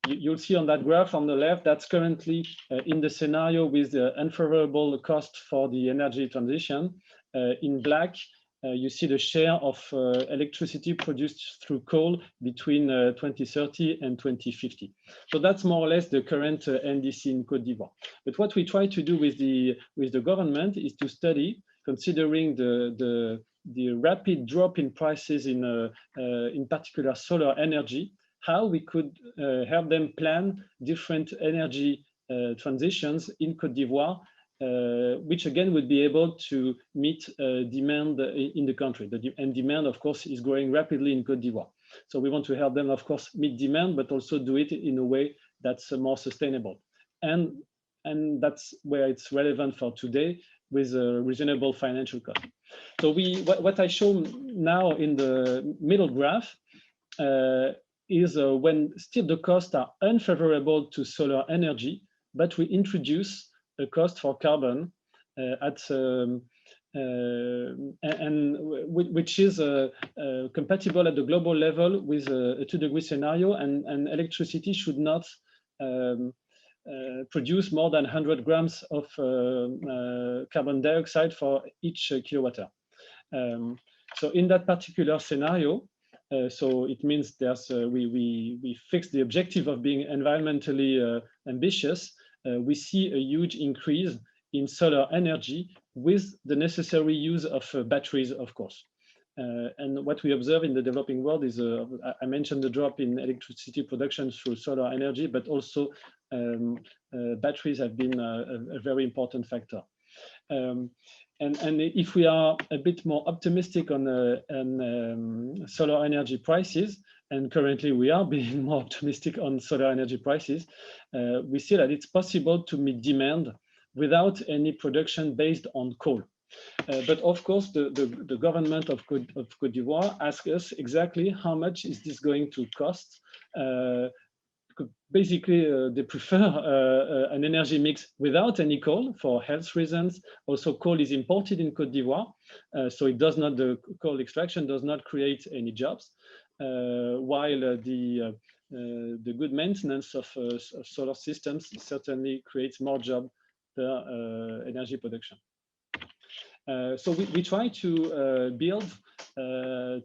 You'll see on that graph on the left, that's currently in the scenario with the unfavorable cost for the energy transition. In black, you see the share of electricity produced through coal between 2030 and 2050. So that's more or less the current NDC in Côte d'Ivoire. But what we try to do with the government is to study, considering the rapid drop in prices in particular solar energy, how we could help them plan different energy transitions in Côte d'Ivoire, which again would be able to meet demand in the country. And demand, of course, is growing rapidly in Côte d'Ivoire. So we want to help them, of course, meet demand, but also do it in a way that's more sustainable. And that's where it's relevant for today, with a reasonable financial cost. So what I show now in the middle graph is when still the costs are unfavorable to solar energy, but we introduce a cost for carbon which is compatible at the global level with a 2-degree scenario, and electricity should not produce more than 100 grams of carbon dioxide for each kilowatt hour. So in that particular scenario, so it means there's we fix the objective of being environmentally ambitious. We see a huge increase in solar energy with the necessary use of batteries, of course. And what we observe in the developing world is, I mentioned the drop in electricity production through solar energy, but also batteries have been a very important factor. And if we are a bit more optimistic on solar energy prices, and currently we are being more optimistic on solar energy prices, we see that it's possible to meet demand without any production based on coal. But of course, the government of Côte d'Ivoire asks us exactly how much is this going to cost. Basically, they prefer an energy mix without any coal for health reasons. Also, coal is imported in Côte d'Ivoire, so it does not, the coal extraction does not create any jobs, while the good maintenance of solar systems certainly creates more jobs per energy production. So we try to build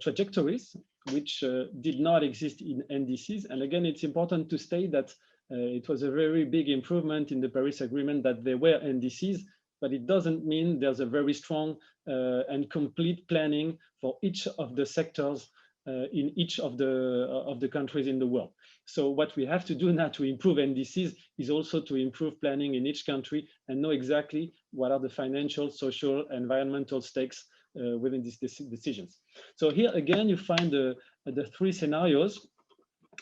trajectories which did not exist in NDCs. And again, it's important to state that it was a very big improvement in the Paris Agreement that there were NDCs, but it doesn't mean there's a very strong and complete planning for each of the sectors in each of the countries in the world. So what we have to do now to improve NDCs is also to improve planning in each country and know exactly what are the financial, social, environmental stakes within these decisions. So here again, you find the three scenarios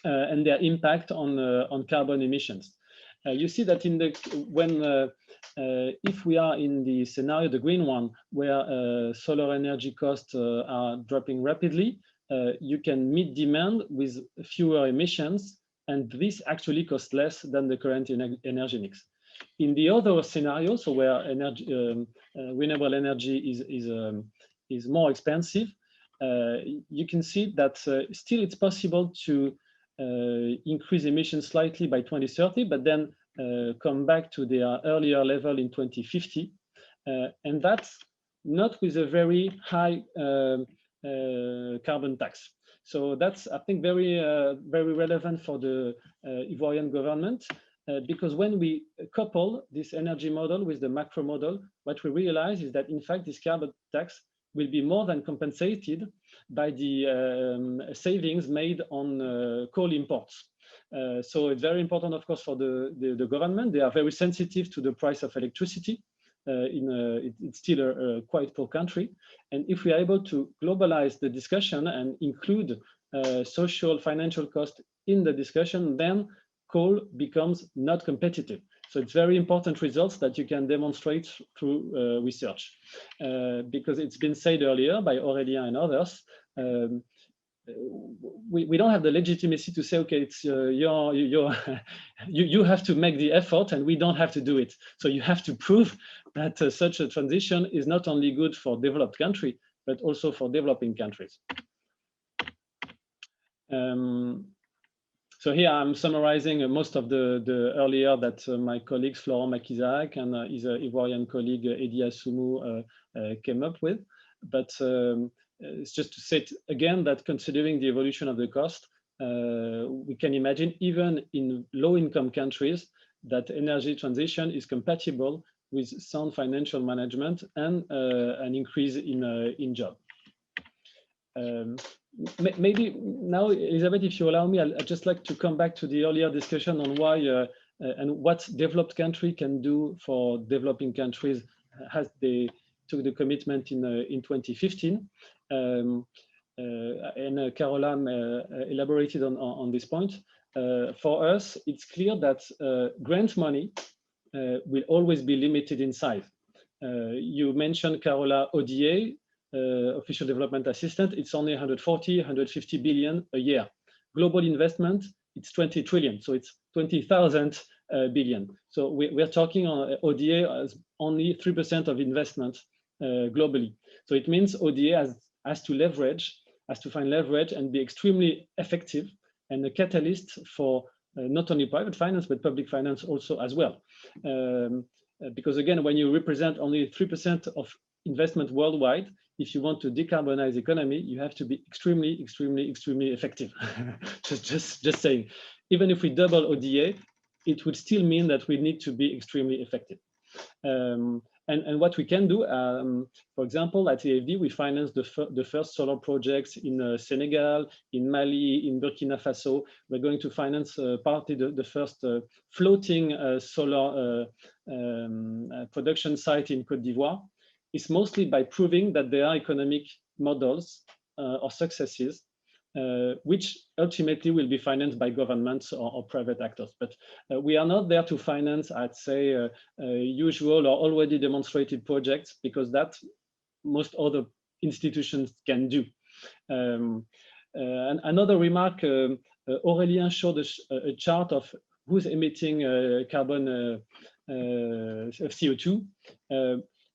and their impact on carbon emissions. You see that in the if we are in the scenario, the green one, where solar energy costs are dropping rapidly, you can meet demand with fewer emissions, and this actually costs less than the current energy mix. In the other scenario, so where renewable energy is more expensive, you can see that still it's possible to increase emissions slightly by 2030, but then come back to their earlier level in 2050, and that's not with a very high carbon tax. So that's, I think, very relevant for the Ivoirian government, because when we couple this energy model with the macro model, what we realize is that, in fact, this carbon tax will be more than compensated by the savings made on coal imports. So it's very important, of course, for the government. They are very sensitive to the price of electricity. It's still a quite poor country. And if we are able to globalize the discussion and include social, financial costs in the discussion, then coal becomes not competitive. So it's very important results that you can demonstrate through research. Because it's been said earlier by Aurélien and others, we don't have the legitimacy to say, okay, it's you have to make the effort and we don't have to do it. So you have to prove that such a transition is not only good for developed countries, but also for developing countries. So here I'm summarizing most of the earlier that my colleagues Florent Makizaak and his Ivorian colleague Edi Assoumou came up with. But it's just to say again that considering the evolution of the cost, we can imagine even in low-income countries that energy transition is compatible with sound financial management and an increase in job. Maybe now, Elisabeth, if you allow me, I'd just like to come back to the earlier discussion on why and what developed country can do for developing countries as they took the commitment in 2015. And Carola elaborated on this point. For us, it's clear that grant money will always be limited in size. You mentioned, Carola, ODA, official development assistant. It's only 140, 150 billion a year. Global investment, it's 20 trillion. So it's 20,000 billion. So we're talking on ODA as only 3% of investment globally. So it means ODA has to find leverage and be extremely effective and a catalyst for not only private finance, but public finance also as well. Because again, when you represent only 3% of investment worldwide, if you want to decarbonize the economy, you have to be extremely, extremely, extremely effective. just saying. Even if we double ODA, it would still mean that we need to be extremely effective. And what we can do, for example, at AFD, we financed the first solar projects in Senegal, in Mali, in Burkina Faso. We're going to finance partly the first floating solar production site in Côte d'Ivoire. It's mostly by proving that there are economic models or successes, which ultimately will be financed by governments or private actors. But we are not there to finance, I'd say, usual or already demonstrated projects, because that most other institutions can do. And another remark, Aurélien showed a chart of who's emitting carbon CO2.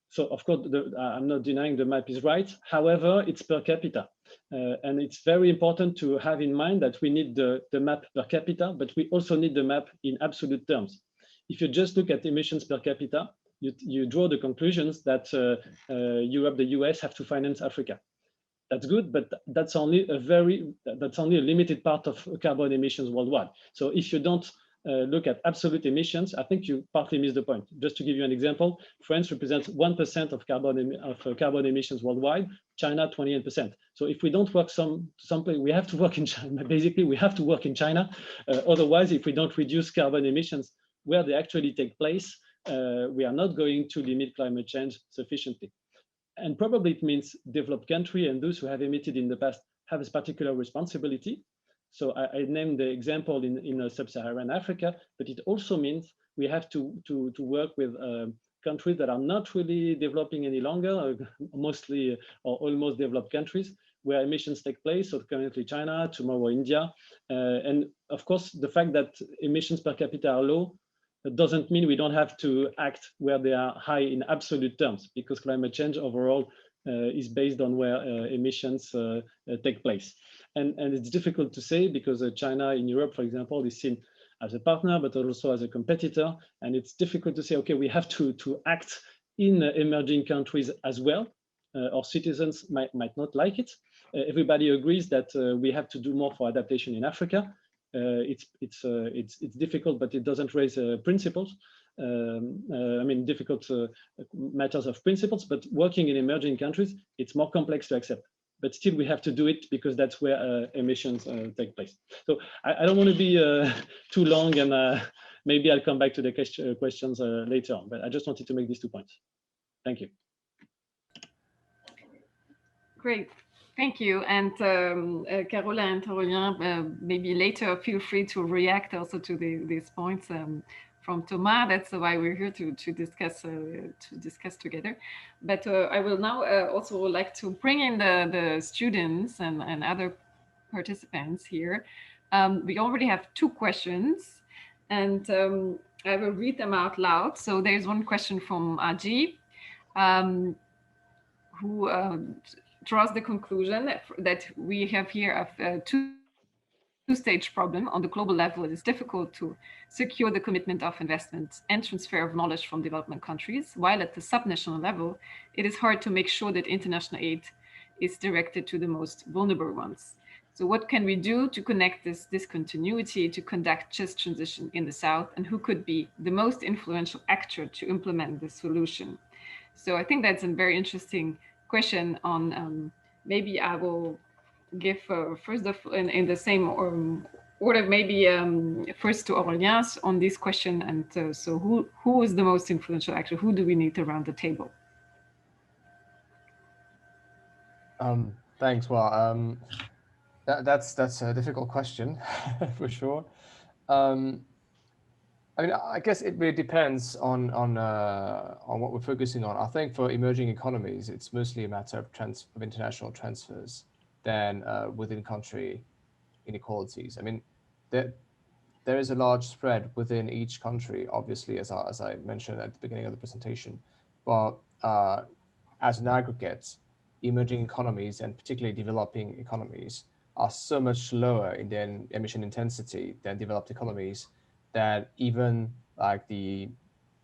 So of course, I'm not denying the map is right. However, it's per capita. And it's very important to have in mind that we need the map per capita, but we also need the map in absolute terms. If you just look at emissions per capita, you draw the conclusions that Europe, the US have to finance Africa. That's good, but that's only a limited part of carbon emissions worldwide. So if you don't look at absolute emissions, I think you partly miss the point. Just to give you an example, France represents 1% of carbon emissions worldwide, China 28%. So if we don't work someplace, we have to work in China. Basically, we have to work in China. Otherwise, if we don't reduce carbon emissions where they actually take place, we are not going to limit climate change sufficiently. And probably it means developed country and those who have emitted in the past have a particular responsibility. So I named the example in sub-Saharan Africa, but it also means we have to work with countries that are not really developing any longer, mostly or almost developed countries where emissions take place. So currently China, tomorrow India. And of course, the fact that emissions per capita are low, that doesn't mean we don't have to act where they are high in absolute terms, because climate change overall is based on where emissions take place. And it's difficult to say because China in Europe, for example, is seen as a partner, but also as a competitor. And it's difficult to say, okay, we have to act in emerging countries as well. Our citizens might not like it. Everybody agrees that we have to do more for adaptation in Africa. It's difficult, but it doesn't raise principles. I mean, difficult matters of principles, but working in emerging countries, it's more complex to accept. But still, we have to do it because that's where emissions take place. So I don't want to be too long, and maybe I'll come back to the questions later on. But I just wanted to make these 2 points. Thank you. Great. Thank you. And Carola and Aurélien, maybe later feel free to react also to these points from Thomas. That's why we're here to discuss together. But I will now also like to bring in the students and other participants here. We already have 2 questions, and I will read them out loud. So there's one question from Aji, who draws the conclusion that we have here a two-stage problem. On the global level, it is difficult to secure the commitment of investment and transfer of knowledge from development countries, while at the subnational level, it is hard to make sure that international aid is directed to the most vulnerable ones. So what can we do to connect this discontinuity to conduct just transition in the South, and who could be the most influential actor to implement the solution? So I think that's a very interesting question on, maybe I will give first in the same order, maybe first to Aurélien on this question. And so who is the most influential actor? Who do we need around the table? Thanks. Well, that's a difficult question for sure. I mean, I guess it really depends on what we're focusing on. I think for emerging economies, it's mostly a matter of international transfers than within country inequalities. I mean, there is a large spread within each country, obviously, as I mentioned at the beginning of the presentation. But as an aggregate, emerging economies and particularly developing economies are so much lower in their emission intensity than developed economies that even like the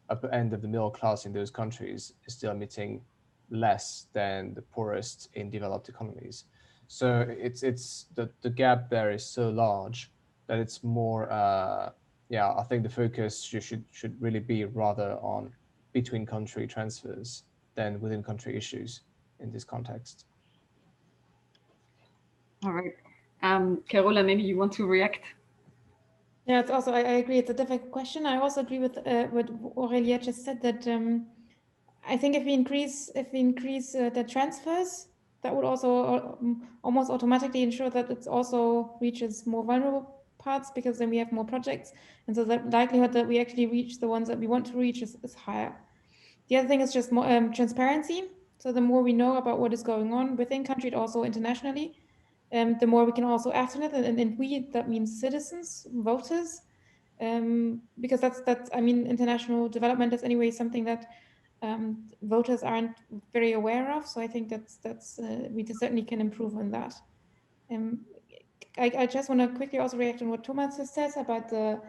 upper end of the middle class in those countries is still emitting less than the poorest in developed economies. So it's the gap there is so large that it's more, yeah, I think the focus should really be rather on between country transfers than within country issues in this context. All right. Carola, maybe you want to react? Yeah, it's also, I agree, it's a difficult question. I also agree with what Aurélia just said, that I think if we increase the transfers, that would also almost automatically ensure that it also reaches more vulnerable parts, because then we have more projects. And so the likelihood that we actually reach the ones that we want to reach is higher. The other thing is just more transparency. So the more we know about what is going on within country, and also internationally, the more we can also act on it. And we, that means citizens, voters, because that's I mean, international development is anyway something that voters aren't very aware of. So I think that's we certainly can improve on that. I just want to quickly also react on what Thomas says about the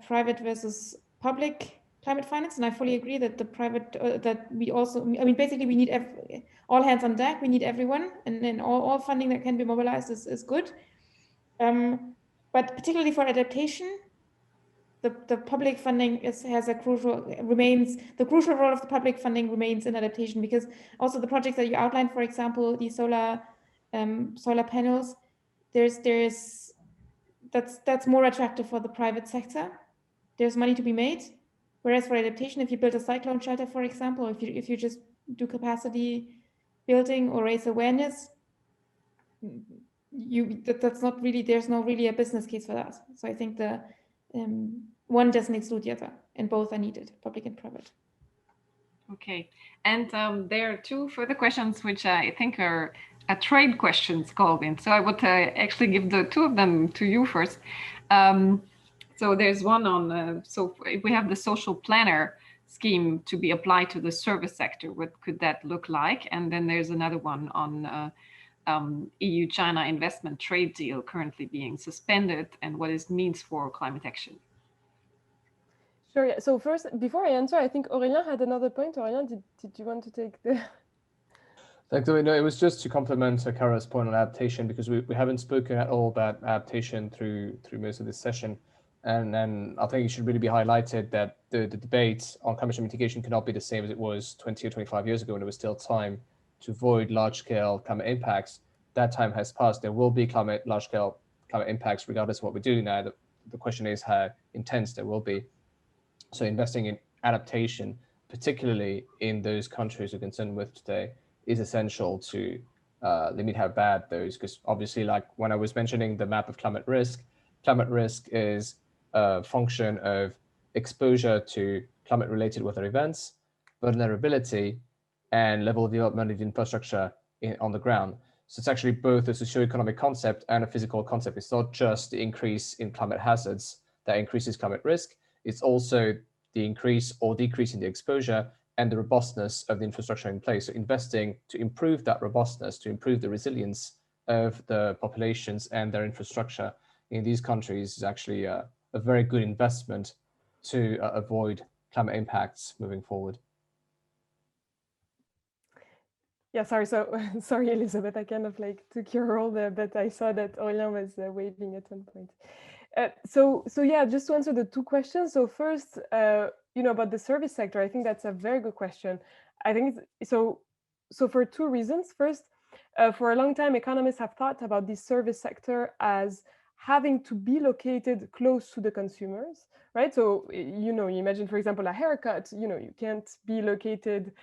private versus public climate finance, and I fully agree that the private that we also, I mean, basically we need all hands on deck. We need everyone, and then all funding that can be mobilized is good. But particularly for adaptation, the public funding the crucial role of the public funding remains in adaptation, because also the projects that you outlined, for example, the solar panels, that's more attractive for the private sector. There's money to be made. Whereas for adaptation, if you build a cyclone shelter, for example, if you just do capacity building or raise awareness, that's not really, there's no really a business case for that. So I think the one doesn't exclude the other, and both are needed, public and private. Okay, and there are two further questions which I think are trade questions, Golvine. So I would actually give the two of them to you first. So there's one on, so if we have the social planner scheme to be applied to the service sector, what could that look like? And then there's another one on EU-China investment trade deal currently being suspended and what it means for climate action. Sure, yeah. So first, before I answer, I think Aurélien had another point. Aurélien, did you want to take the... Thanks. No, it was just to complement Carola's point on adaptation, because we haven't spoken at all about adaptation through most of this session. And I think it should really be highlighted that the debate on climate change mitigation cannot be the same as it was 20 or 25 years ago when there was still time to avoid large-scale climate impacts. That time has passed. There will be large-scale climate impacts regardless of what we do now. The question is how intense there will be. So investing in adaptation, particularly in those countries we're concerned with today, is essential to limit how bad those, because obviously, like when I was mentioning the map of climate risk is a function of exposure to climate-related weather events, vulnerability, and level of development of infrastructure on the ground. So it's actually both a socio-economic concept and a physical concept. It's not just the increase in climate hazards that increases climate risk. It's also the increase or decrease in the exposure and the robustness of the infrastructure in place. So investing to improve that robustness, to improve the resilience of the populations and their infrastructure in these countries is actually a very good investment to avoid climate impacts moving forward. Yeah, sorry. So sorry, Elisabeth, I kind of like took your role there, but I saw that Aurélien was waving at one point. So yeah, just to answer the two questions. So first, about the service sector, I think that's a very good question. I think so for two reasons. First, for a long time, economists have thought about this service sector as having to be located close to the consumers, right? So, you imagine, for example, a haircut, you can't be located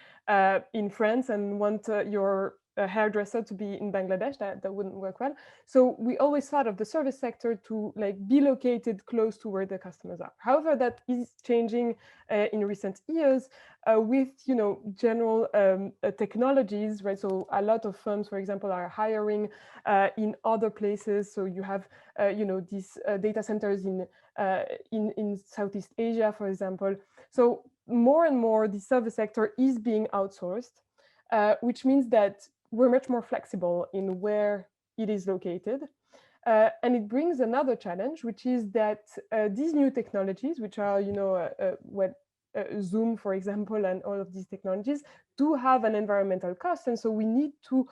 in France and want your hairdresser to be in Bangladesh. That wouldn't work well. So we always thought of the service sector to be located close to where the customers are. However, that is changing in recent years with general technologies, right? So a lot of firms, for example, are hiring in other places. So you have these data centers in Southeast Asia, for example. So more and more the service sector is being outsourced, which means that we're much more flexible in where it is located. And it brings another challenge, which is that these new technologies, which are, Zoom, for example, and all of these technologies do have an environmental cost. And so we need to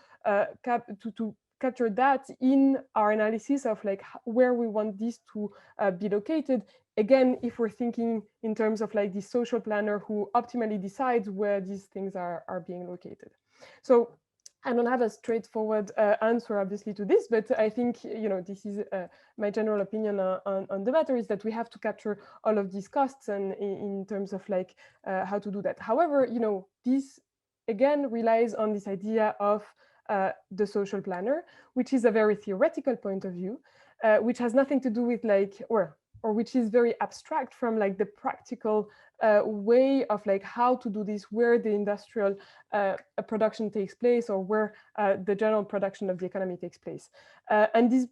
capture that in our analysis of where we want this to be located. Again, if we're thinking in terms of the social planner who optimally decides where these things are being located. So I don't have a straightforward answer, obviously, to this, but I think this is my general opinion on the matter, is that we have to capture all of these costs and in terms of how to do that. However, this again relies on this idea of the social planner, which is a very theoretical point of view, which has nothing to do with or which is very abstract from the practical way of how to do this, where the industrial production takes place, or where the general production of the economy takes place. And this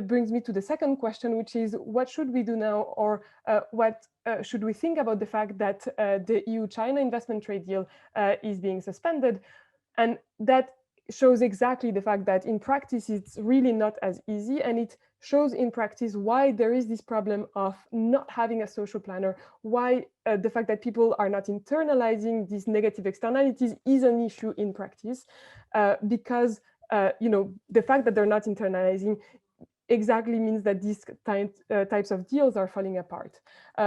brings me to the second question, which is what should we do now, or what should we think about the fact that the EU-China investment trade deal is being suspended? And that shows exactly the fact that in practice, it's really not as easy. And it shows in practice why there is this problem of not having a social planner, why the fact that people are not internalizing these negative externalities is an issue in practice, because the fact that they're not internalizing exactly means that these types of deals are falling apart.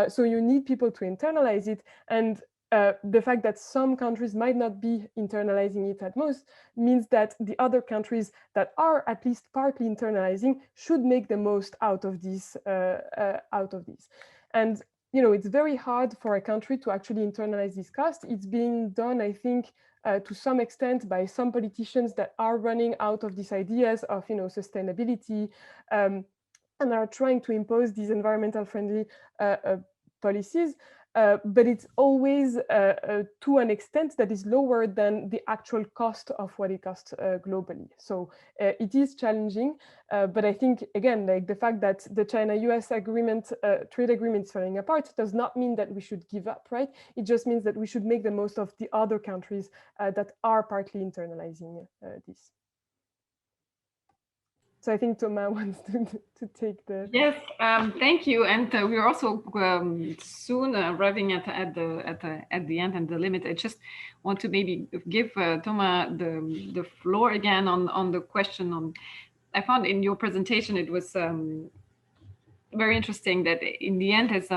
So you need people to internalize it, and the fact that some countries might not be internalizing it at most means that the other countries that are at least partly internalizing should make the most out of this. And it's very hard for a country to actually internalize this cost. It's being done, I think, to some extent by some politicians that are running out of these ideas of sustainability, and are trying to impose these environmental friendly policies. But it's always to an extent that is lower than the actual cost of what it costs globally. So it is challenging, but I think, again, like the fact that the China-US agreement, trade agreement is falling apart does not mean that we should give up, right? It just means that we should make the most of the other countries that are partly internalizing this. So I think Thomas wants to take the... Yes, thank you. And we're also soon arriving at the end and the limit. I just want to maybe give Thomas the floor again on the question on. I found in your presentation it was very interesting that in the end, as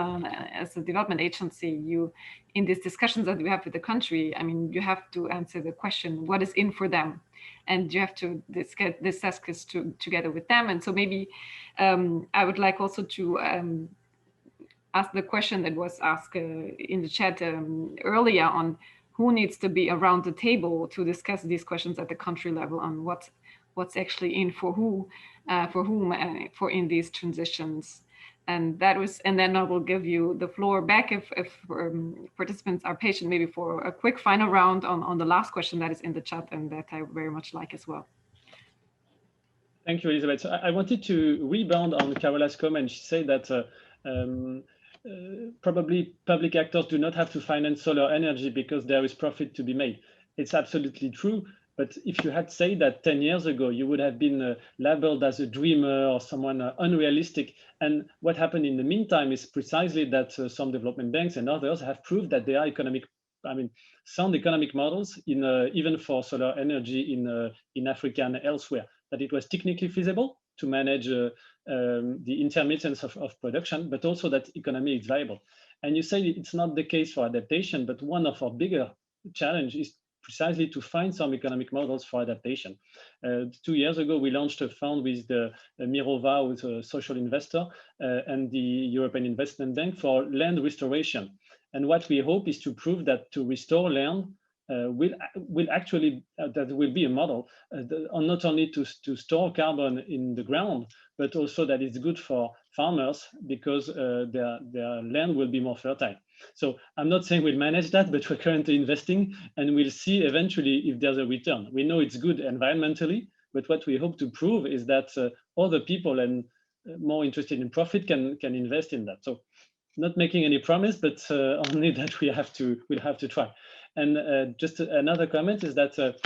a development agency, you in these discussions that we have with the country, I mean, you have to answer the question, what is in for them? And you have to discuss this together with them. And so maybe I would like also to ask the question that was asked in the chat earlier on who needs to be around the table to discuss these questions at the country level on what's actually in for who, for whom, for in these transitions. And then I will give you the floor back if participants are patient, maybe for a quick final round on the last question that is in the chat and that I very much like as well. Thank you, Elisabeth. So I wanted to rebound on Carola's comment. She said that probably public actors do not have to finance solar energy because there is profit to be made. It's absolutely true. But if you had said that 10 years ago, you would have been labeled as a dreamer or someone unrealistic. And what happened in the meantime is precisely that some development banks and others have proved that there are sound economic models in even for solar energy in Africa and elsewhere, that it was technically feasible to manage the intermittence of production, but also that economy is viable. And you say it's not the case for adaptation, but one of our bigger challenge is precisely to find some economic models for adaptation. 2 years ago, we launched a fund with the Mirova, who's a social investor, and the European Investment Bank for land restoration. And what we hope is to prove that to restore land will actually, that will be a model, not only to store carbon in the ground, but also that it's good for farmers because their land will be more fertile. So I'm not saying we'll manage that, but we're currently investing and we'll see eventually if there's a return. We know it's good environmentally, but what we hope to prove is that other people and more interested in profit can invest in that. So not making any promise, but only that we'll have to try. And just another comment is that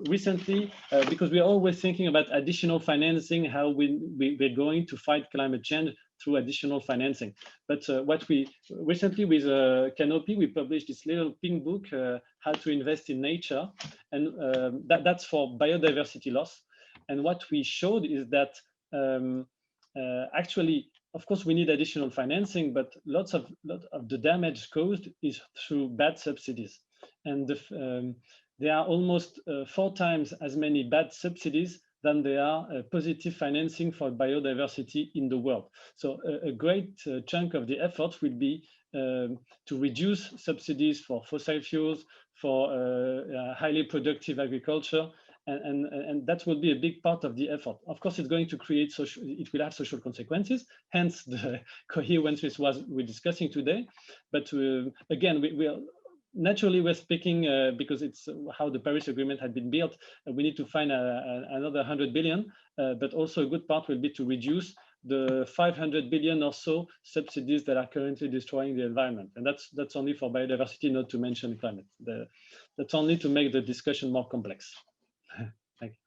recently, because we're always thinking about additional financing, how we're going to fight climate change through additional financing. But what we recently with Canopy, we published this little pink book, How to Invest in Nature, and that's for biodiversity loss. And what we showed is that actually, of course, we need additional financing, but lot of the damage caused is through bad subsidies. And there are almost 4 times as many bad subsidies than there are positive financing for biodiversity in the world. So a great chunk of the effort will be to reduce subsidies for fossil fuels, for highly productive agriculture, and that will be a big part of the effort. Of course, it's going to create it will have social consequences, hence the coherence with what we're discussing today. But again, naturally, we're speaking because it's how the Paris Agreement had been built. We need to find another 100 billion, but also a good part will be to reduce the 500 billion or so subsidies that are currently destroying the environment. And that's only for biodiversity, not to mention climate. That's only to make the discussion more complex. Thank you.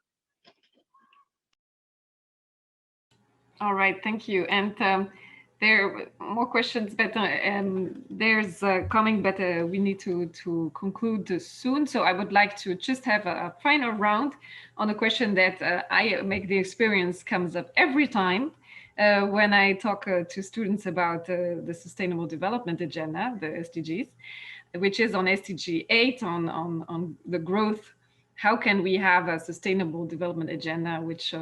All right, thank you. And there are more questions, but there's coming, but we need to conclude soon. So I would like to just have a final round on a question that I make the experience comes up every time when I talk to students about the Sustainable Development Agenda, the SDGs, which is on SDG 8 on the growth. How can we have a Sustainable Development Agenda which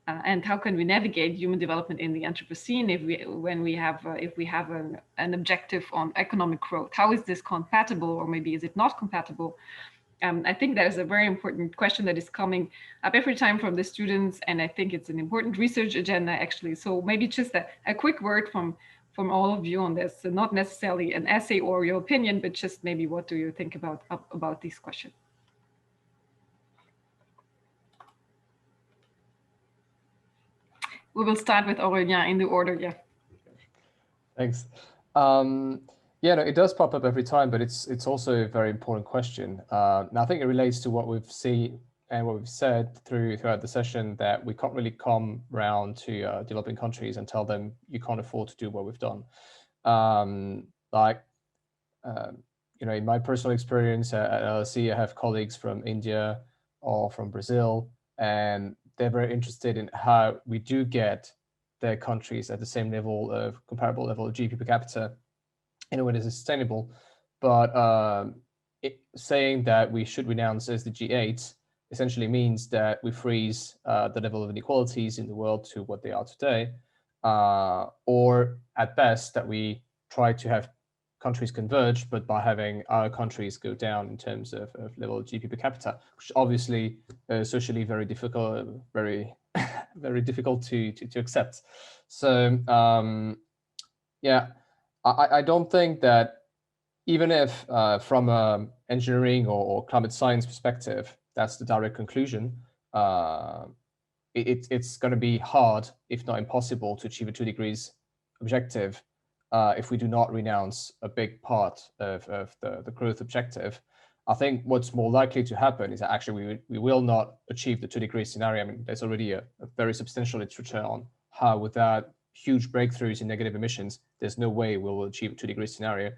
and how can we navigate human development in the Anthropocene if we have an objective on economic growth? How is this compatible, or maybe is it not compatible? I think that is a very important question that is coming up every time from the students, and I think it's an important research agenda actually. So maybe just a quick word from all of you on this, so not necessarily an essay or your opinion, but just maybe what do you think about these questions? We will start with Aurélien in the order, yeah. Thanks. Yeah, no, it does pop up every time, but it's also a very important question. Now, I think it relates to what we've seen and what we've said throughout the session, that we can't really come round to developing countries and tell them you can't afford to do what we've done. You know, in my personal experience at LSE, I have colleagues from India or from Brazil, and they're very interested in how we do get their countries at the same level of comparable level of GDP per capita in a way that is sustainable. But saying that we should renounce SDG 8 essentially means that we freeze the level of inequalities in the world to what they are today, or at best that we try to have countries converge, but by having our countries go down in terms of level of GDP per capita, which obviously socially very difficult, very very difficult to accept. So yeah, I don't think that even if from an engineering or climate science perspective, that's the direct conclusion, it's going to be hard, if not impossible, to achieve a 2 degrees objective if we do not renounce a big part of the growth objective. I think what's more likely to happen is that actually we will not achieve the 2 degree scenario. I mean, there's already a very substantial literature on how without huge breakthroughs in negative emissions, there's no way we'll achieve a 2 degree scenario.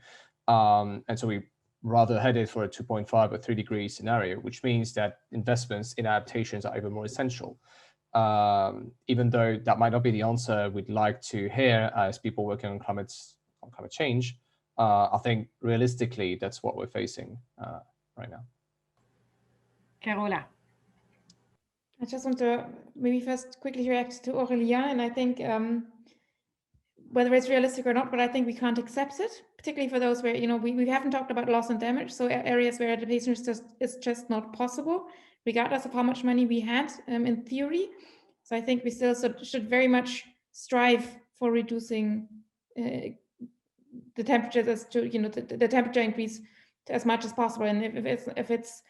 And so we rather headed for a 2.5 or 3 degree scenario, which means that investments in adaptations are even more essential. Even though that might not be the answer we'd like to hear as people working on climate change, I think realistically, that's what we're facing right now. Carola. I just want to maybe first quickly react to Aurélien, and I think whether it's realistic or not, but I think we can't accept it, particularly for those where, you know, we haven't talked about loss and damage, so areas where adaptation is just not possible, regardless of how much money we had in theory. So I think we still should very much strive for reducing the temperatures as to, you know, the temperature increase as much as possible. And if it's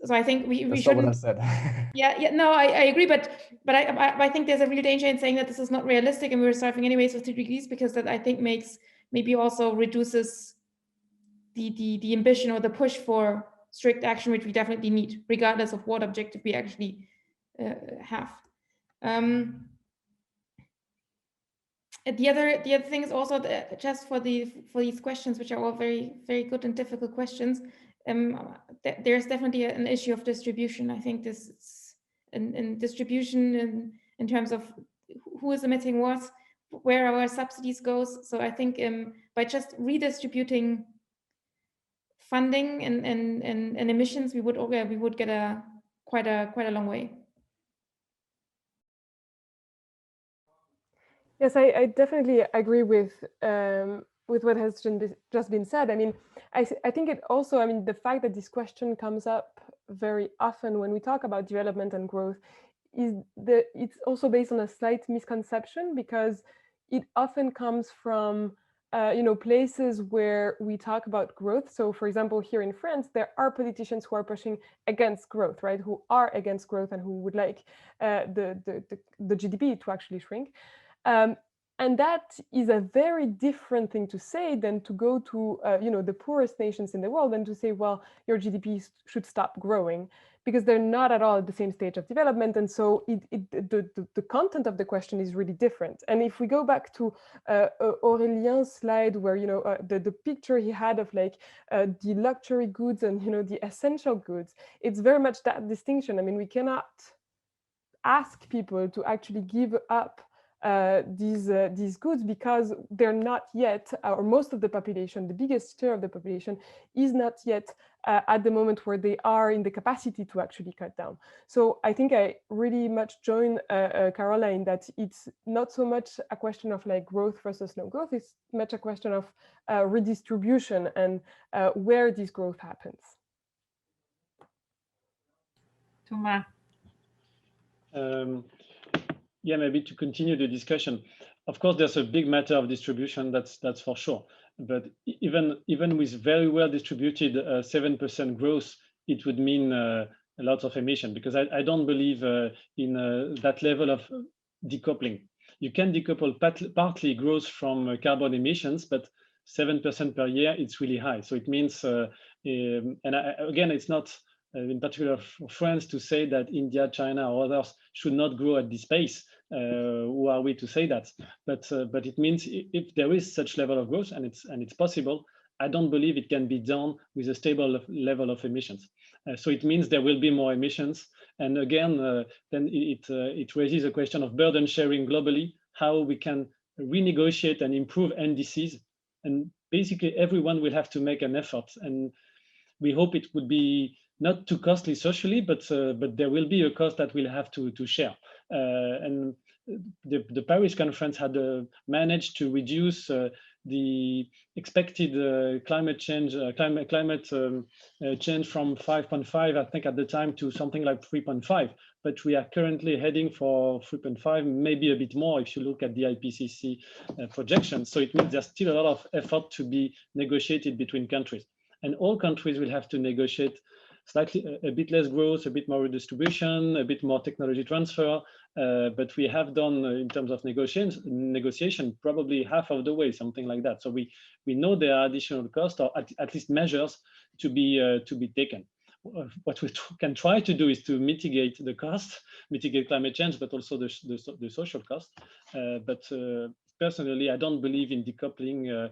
so I think we That's shouldn't. not what I said. yeah, no, I agree, but I think there's a real danger in saying that this is not realistic and we're starting anyways with 2 degrees, because that I think maybe also reduces the ambition or the push for strict action, which we definitely need, regardless of what objective we actually have. The other thing is also that just for these questions, which are all very, very good and difficult questions, there's definitely an issue of distribution. I think this is in distribution in terms of who is emitting what, where our subsidies goes. So I think by just redistributing funding and emissions, we would get quite a long way. Yes, I definitely agree with what has just been said. I mean, I think it also, I mean, the fact that this question comes up very often when we talk about development and growth is that it's also based on a slight misconception, because it often comes from you know, places where we talk about growth. So for example, here in France, there are politicians who are pushing against growth, right? Who are against growth and who would like the GDP to actually shrink. And that is a very different thing to say than to go to, the poorest nations in the world and to say, well, your GDP should stop growing, because they're not at all at the same stage of development. And so the content of the question is really different. And if we go back to Aurélien's slide where, the picture he had of like the luxury goods and, the essential goods, it's very much that distinction. I mean, we cannot ask people to actually give up these goods because they're not yet, or most of the population, the biggest share of the population is not yet at the moment where they are in the capacity to actually cut down. So I think I really much join Carola in that it's not so much a question of like growth versus no growth, it's much a question of redistribution and where this growth happens. Thomas. Yeah, maybe to continue the discussion. Of course, there's a big matter of distribution, that's for sure. But even with very well distributed 7% growth, it would mean a lot of emission, because I don't believe in that level of decoupling. You can decouple partly growth from carbon emissions, but 7% per year, it's really high. So it means, again, it's not in particular for France to say that India, China, or others should not grow at this pace. Who are we to say that? But it means if there is such level of growth, and it's possible, I don't believe it can be done with a stable level of emissions. So it means there will be more emissions. And again, then it raises a question of burden sharing globally, how we can renegotiate and improve NDCs. And basically everyone will have to make an effort. And we hope it would be not too costly socially, but there will be a cost that we'll have to share. And the Paris conference had managed to reduce the expected climate change from 5.5, I think at the time, to something like 3.5. But we are currently heading for 3.5, maybe a bit more if you look at the IPCC projections. So it means there's still a lot of effort to be negotiated between countries. And all countries will have to negotiate slightly a bit less growth, a bit more redistribution, a bit more technology transfer. But we have done in terms of negotiation probably half of the way, something like that. So we know there are additional costs, or at least measures to be taken. What we can try to do is to mitigate the cost, mitigate climate change, but also the social cost. But personally, I don't believe in decoupling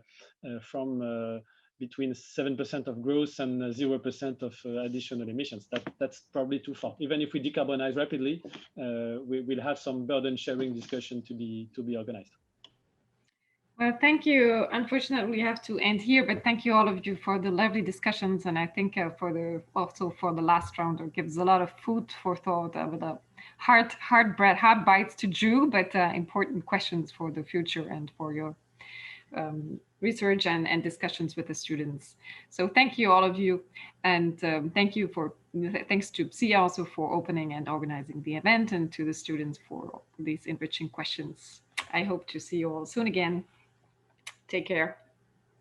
from between 7% of growth and 0% of additional emissions. That's probably too far. Even if we decarbonize rapidly, we'll have some burden sharing discussion to be organized. Well, thank you. Unfortunately, we have to end here, but thank you all of you for the lovely discussions. And I think also for the last round, it gives a lot of food for thought with a hard bites to chew, but important questions for the future and for your research and discussions with the students. So thank you all of you, and thanks to CERI also for opening and organizing the event, and to the students for these enriching questions. I hope to see you all soon again. Take care.